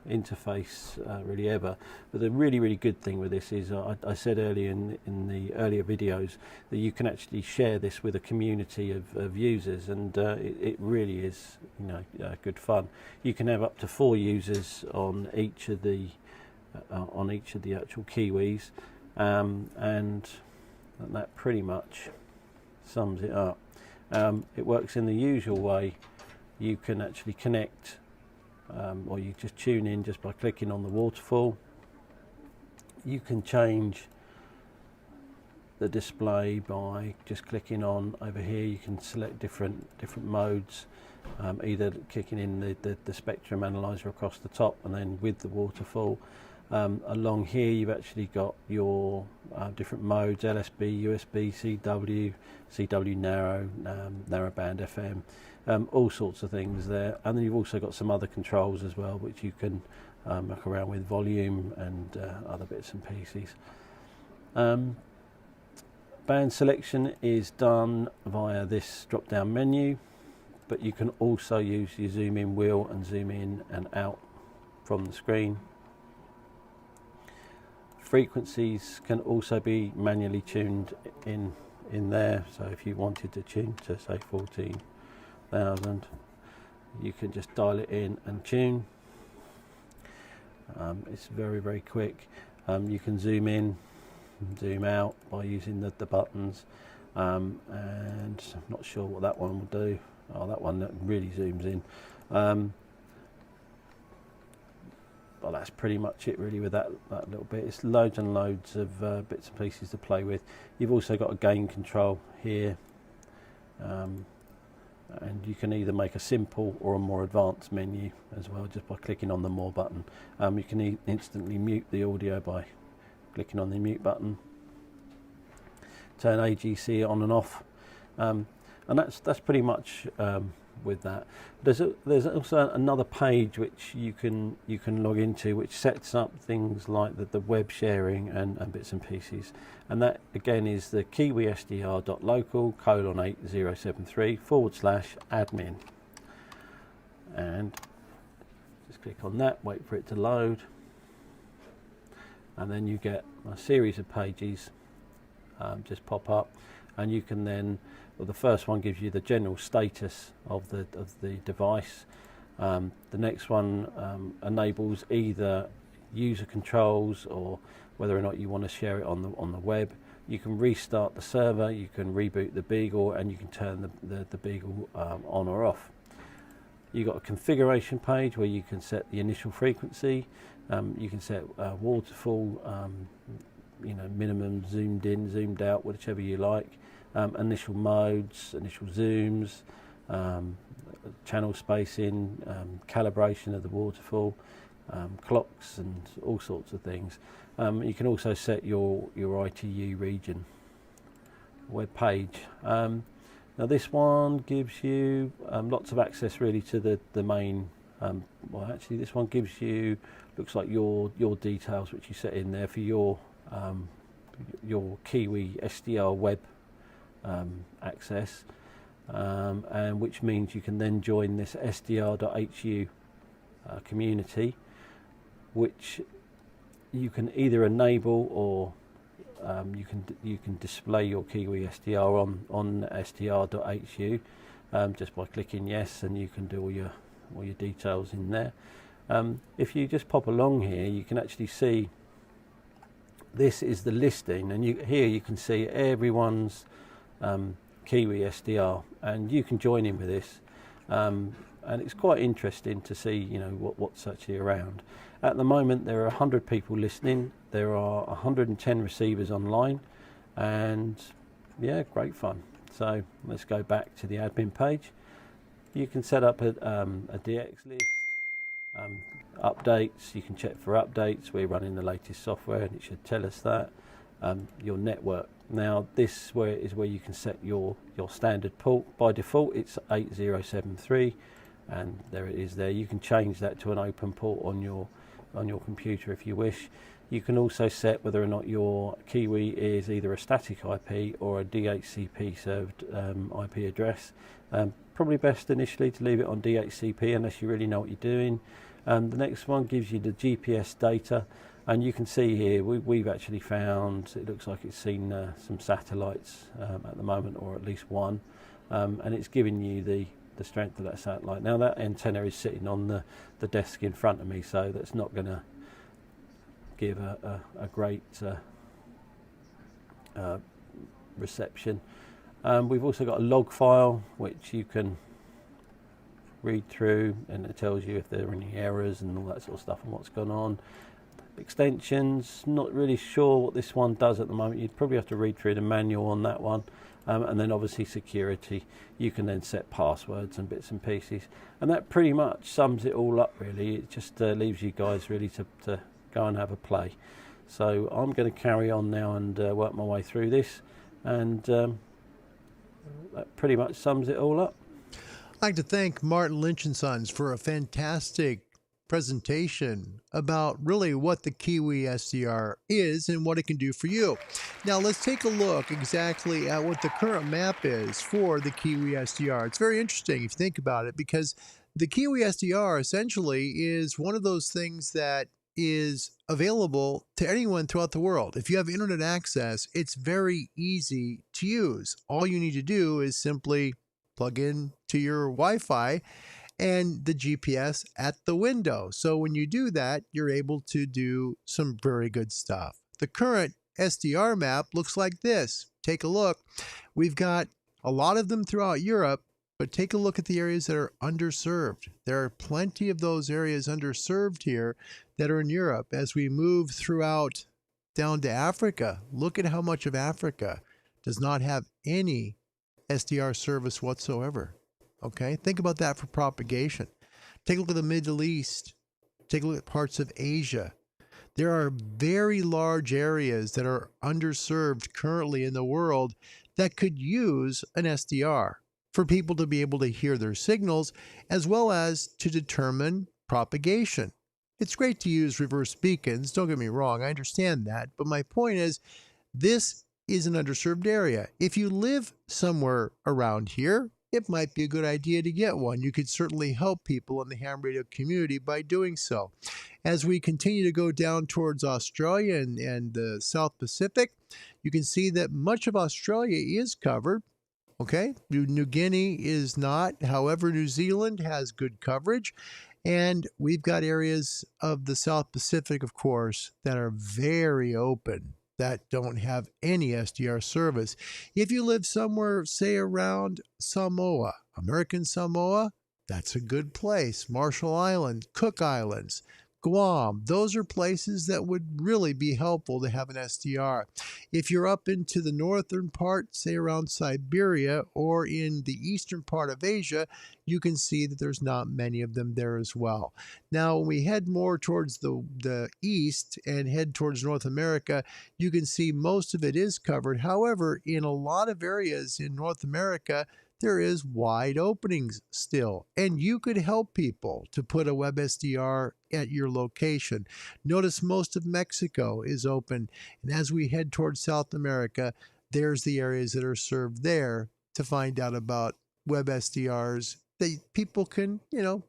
interface really ever. But the really good thing with this is I said earlier in the earlier videos that you can actually share this with a community of users, and it really is, you know, good fun. You can have up to 4 users on each of the actual Kiwis, and that pretty much sums it up. It works in the usual way. You can actually connect, or you just tune in just by clicking on the waterfall. You can change the display by just clicking on over here. You can select different modes, either kicking in the spectrum analyzer across the top, and then with the waterfall. Along here you've actually got your different modes: LSB, USB, CW narrow, narrowband FM, all sorts of things there. And then you've also got some other controls as well, which you can muck around with, volume and other bits and pieces. Band selection is done via this drop down menu, but you can also use your zoom in wheel and zoom in and out from the screen. Frequencies can also be manually tuned in there, so if you wanted to tune to say 14,000, you can just dial it in and tune. It's very quick. You can zoom in and zoom out by using the buttons, and I'm not sure what that one will do. Oh, that one that really zooms in. Well, that's pretty much it really with that little bit. It's loads and loads of bits and pieces to play with. You've also got a gain control here, and you can either make a simple or a more advanced menu as well, just by clicking on the more button. You can instantly mute the audio by clicking on the mute button. Turn AGC on and off, and that's pretty much with that. There's also another page which you can log into, which sets up things like the web sharing and bits and pieces, and that again is the KiwiSDR.local:8073/admin, and just click on that, wait for it to load, and then you get a series of pages just pop up, and you can then, well, the first one gives you the general status of the device. The next one enables either user controls or whether or not you want to share it on the web. You can restart the server, you can reboot the Beagle, and you can turn the Beagle on or off. You've got a configuration page where you can set the initial frequency. You can set waterfall, minimum, zoomed in, zoomed out, whichever you like. Initial modes, initial zooms, channel spacing, calibration of the waterfall, clocks, and all sorts of things. You can also set your ITU region web page. Now this one gives you lots of access really to the main. Well, actually, this one gives you, looks like your details which you set in there for your Kiwi SDR web access, and which means you can then join this SDR.hu community, which you can either enable or you can display your Kiwi SDR on SDR.hu just by clicking yes, and you can do all your details in there. If you just pop along here, you can actually see this is the listing, and here you can see everyone's Kiwi SDR, and you can join in with this, and it's quite interesting to see what's actually around. At the moment there are 100 people listening, there are 110 receivers online, and yeah, great fun. So let's go back to the admin page. You can set up a DX list, updates, you can check for updates. We're running the latest software and it should tell us that. Your network Now this is where you can set your standard port. By default it's 8073, and there it is there. You can change that to an open port on your computer if you wish. You can also set whether or not your Kiwi is either a static IP or a DHCP served IP address. Probably best initially to leave it on DHCP unless you really know what you're doing. The next one gives you the GPS data, and you can see here we've actually found, it looks like it's seen some satellites at the moment, or at least one, and it's giving you the strength of that satellite. Now that antenna is sitting on the desk in front of me, so that's not going to give a great reception. We've also got a log file which you can read through, and it tells you if there are any errors and all that sort of stuff and what's gone on. Extensions, not really sure what this one does at the moment. You'd probably have to read through the manual on that one. And then obviously security, you can then set passwords and bits and pieces, and that pretty much sums it all up really. It just leaves you guys really to go and have a play. So I'm going to carry on now and work my way through this, and that pretty much sums it all up. I'd like to thank Martin Lynch & Sons for a fantastic presentation about really what the Kiwi SDR is and what it can do for you. Now let's take a look exactly at what the current map is for the Kiwi SDR. It's very interesting if you think about it, because the Kiwi SDR essentially is one of those things that is available to anyone throughout the world. If you have internet access, it's very easy to use. All you need to do is simply plug in to your Wi-Fi and the GPS at the window. So when you do that, you're able to do some very good stuff. The current SDR map looks like this. Take a look. We've got a lot of them throughout Europe, but take a look at the areas that are underserved. There are plenty of those areas underserved here that are in Europe. As we move throughout down to Africa, look at how much of Africa does not have any SDR service whatsoever. Okay, think about that for propagation. Take a look at the Middle East. Take a look at parts of Asia. There are very large areas that are underserved currently in the world that could use an SDR for people to be able to hear their signals, as well as to determine propagation. It's great to use reverse beacons, don't get me wrong, I understand that, but my point is, this is an underserved area. If you live somewhere around here, it might be a good idea to get one. You could certainly help people in the ham radio community by doing so. As we continue to go down towards Australia and the South Pacific, you can see that much of Australia is covered. Okay, New Guinea is not. However, New Zealand has good coverage. And we've got areas of the South Pacific, of course, that are very open, that don't have any SDR service. If you live somewhere, say around Samoa, American Samoa, that's a good place. Marshall Islands, Cook Islands, Guam, those are places that would really be helpful to have an SDR. If you're up into the northern part, say around Siberia, or in the eastern part of Asia, you can see that there's not many of them there as well. Now, when we head more towards the east and head towards North America, you can see most of it is covered. However, in a lot of areas in North America, there is wide openings still, and you could help people to put a WebSDR at your location. Notice most of Mexico is open, and as we head towards South America, there's the areas that are served there to find out about WebSDRs that people can,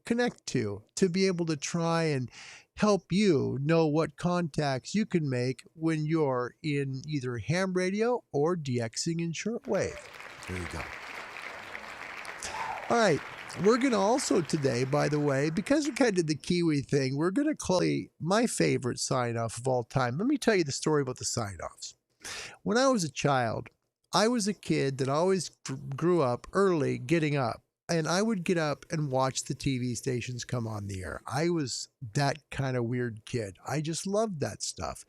connect to be able to try and help you know what contacts you can make when you're in either ham radio or DXing in shortwave. There you go. All right, we're going to also today, by the way, because we kind of did the Kiwi thing, we're going to play my favorite sign-off of all time. Let me tell you the story about the sign-offs. When I was a child, I was a kid that always grew up early getting up, and I would get up and watch the TV stations come on the air. I was that kind of weird kid. I just loved that stuff.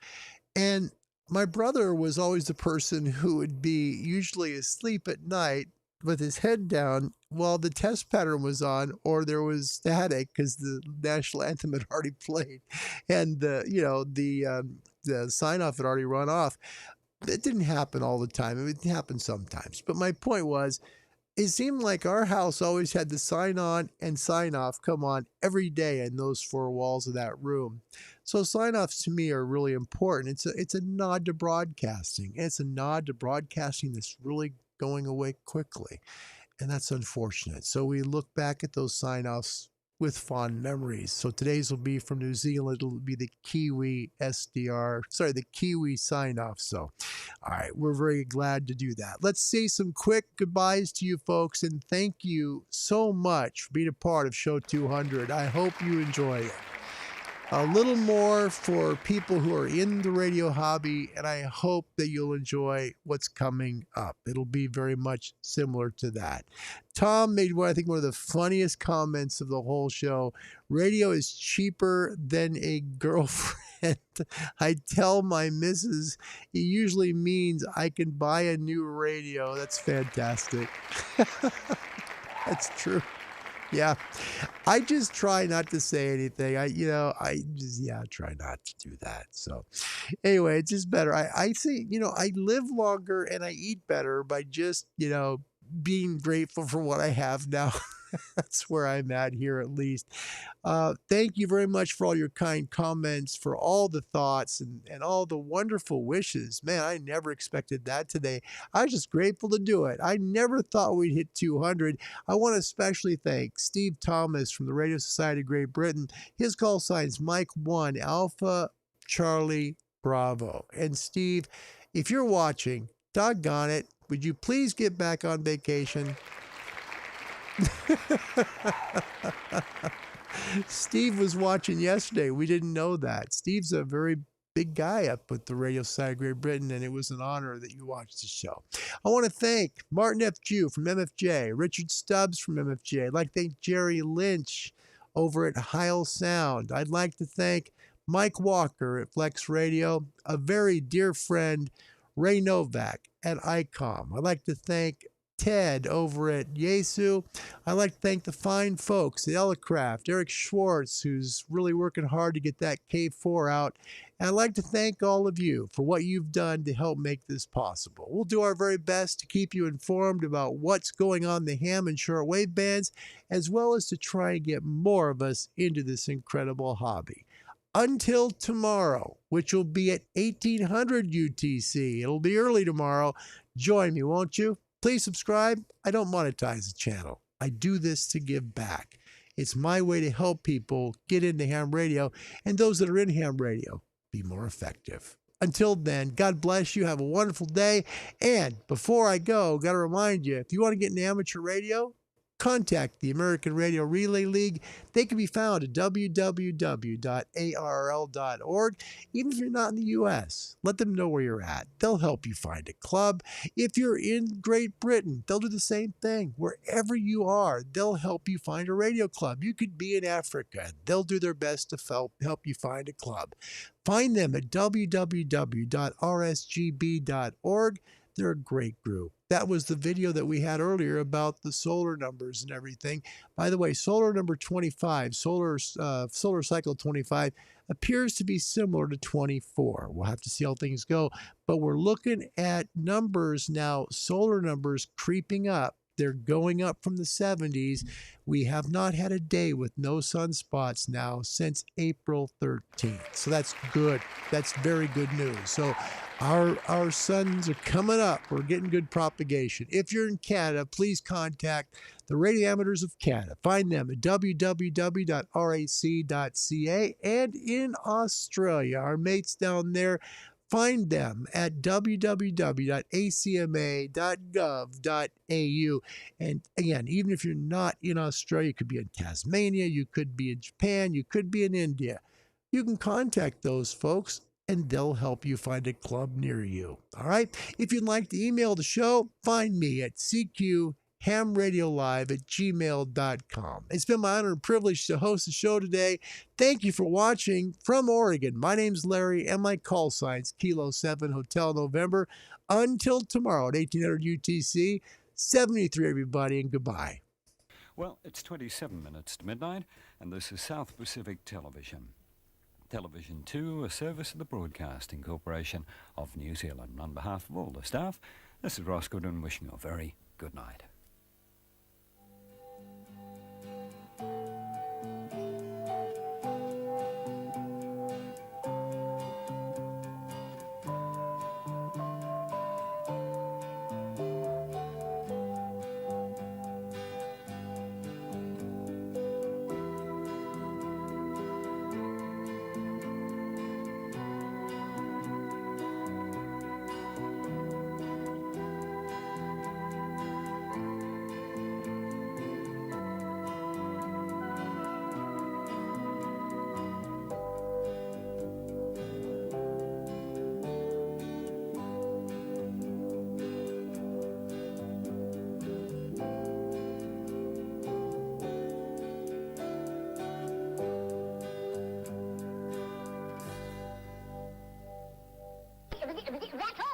And my brother was always the person who would be usually asleep at night with his head down while the test pattern was on, or there was static because the national anthem had already played and the sign off had already run off. It didn't happen all the time. It happened sometimes. But my point was, it seemed like our house always had the sign on and sign off come on every day in those four walls of that room. So sign offs to me are really important. It's a nod to broadcasting. And it's a nod to broadcasting that's really going away quickly. And that's unfortunate. So we look back at those sign offs with fond memories. So today's will be from New Zealand. It'll be the Kiwi SDR, the Kiwi sign off. So, all right, we're very glad to do that. Let's say some quick goodbyes to you folks, and thank you so much for being a part of Show 200. I hope you enjoy it. A little more for people who are in the radio hobby, and I hope that you'll enjoy what's coming up. It'll be very much similar to that. Tom made one of the funniest comments of the whole show. Radio is cheaper than a girlfriend. I tell my missus it usually means I can buy a new radio. That's fantastic. That's true. Yeah, I just try not to say anything. I try not to do that. So anyway, it's just better. I say, I live longer and I eat better by just, being grateful for what I have now. That's where I'm at here, at least. Thank you very much for all your kind comments, for all the thoughts and all the wonderful wishes. Man, I never expected that today. I was just grateful to do it. I never thought we'd hit 200. I want to especially thank Steve Thomas from the Radio Society of Great Britain. His call sign's Mike 1 Alpha Charlie Bravo. And Steve, if you're watching, doggone it, would you please get back on vacation? Steve was watching yesterday. We didn't know that. Steve's a very big guy up at the Radio Society of Great Britain, and it was an honor that you watched the show. I want to thank Martin F. Jew from MFJ, Richard Stubbs from MFJ. I'd like to thank Jerry Lynch over at Heil Sound. I'd like to thank Mike Walker at Flex Radio, a very dear friend, Ray Novak at ICOM. I'd like to thank Ted over at Yesu. I'd like to thank the fine folks at Elecraft, Eric Schwartz, who's really working hard to get that K4 out. And I'd like to thank all of you for what you've done to help make this possible. We'll do our very best to keep you informed about what's going on in the ham and shortwave bands, as well as to try and get more of us into this incredible hobby. Until tomorrow, which will be at 1800 UTC. It'll be early tomorrow. Join me, won't you? Please subscribe. I don't monetize the channel. I do this to give back. It's my way to help people get into ham radio, and those that are in ham radio be more effective. Until then, God bless you. Have a wonderful day. And before I go, got to remind you, if you want to get into amateur radio, contact the American Radio Relay League. They can be found at www.arl.org. Even if you're not in the U.S., let them know where you're at. They'll help you find a club. If you're in Great Britain, they'll do the same thing. Wherever you are, they'll help you find a radio club. You could be in Africa. They'll do their best to help you find a club. Find them at www.rsgb.org. They're a great group. That was the video that we had earlier about the solar numbers and everything. By the way, solar number 25, solar cycle 25, appears to be similar to 24. We'll have to see how things go. But we're looking at numbers now, solar numbers creeping up. They're going up from the 70s. We have not had a day with no sunspots now since April 13th. So that's good. That's very good news. So our suns are coming up. We're getting good propagation. If you're in Canada, please contact the Radio Amateurs of Canada. Find them at www.rac.ca. And in Australia, our mates down there, find them at www.acma.gov.au. And again, even if you're not in Australia, you could be in Tasmania, you could be in Japan, you could be in India. You can contact those folks and they'll help you find a club near you. All right? If you'd like to email the show, find me at cqhamradiolive@gmail.com. It's been my honor and privilege to host the show today. Thank you for watching from Oregon. My name's Larry, and my call sign's Kilo 7 Hotel November. Until tomorrow at 1800 UTC, 73 everybody, and goodbye. Well, it's 27 minutes to midnight, and this is South Pacific Television. Television 2, a service of the Broadcasting Corporation of New Zealand. On behalf of all the staff, this is Ross Goodwin wishing you a very good night. That's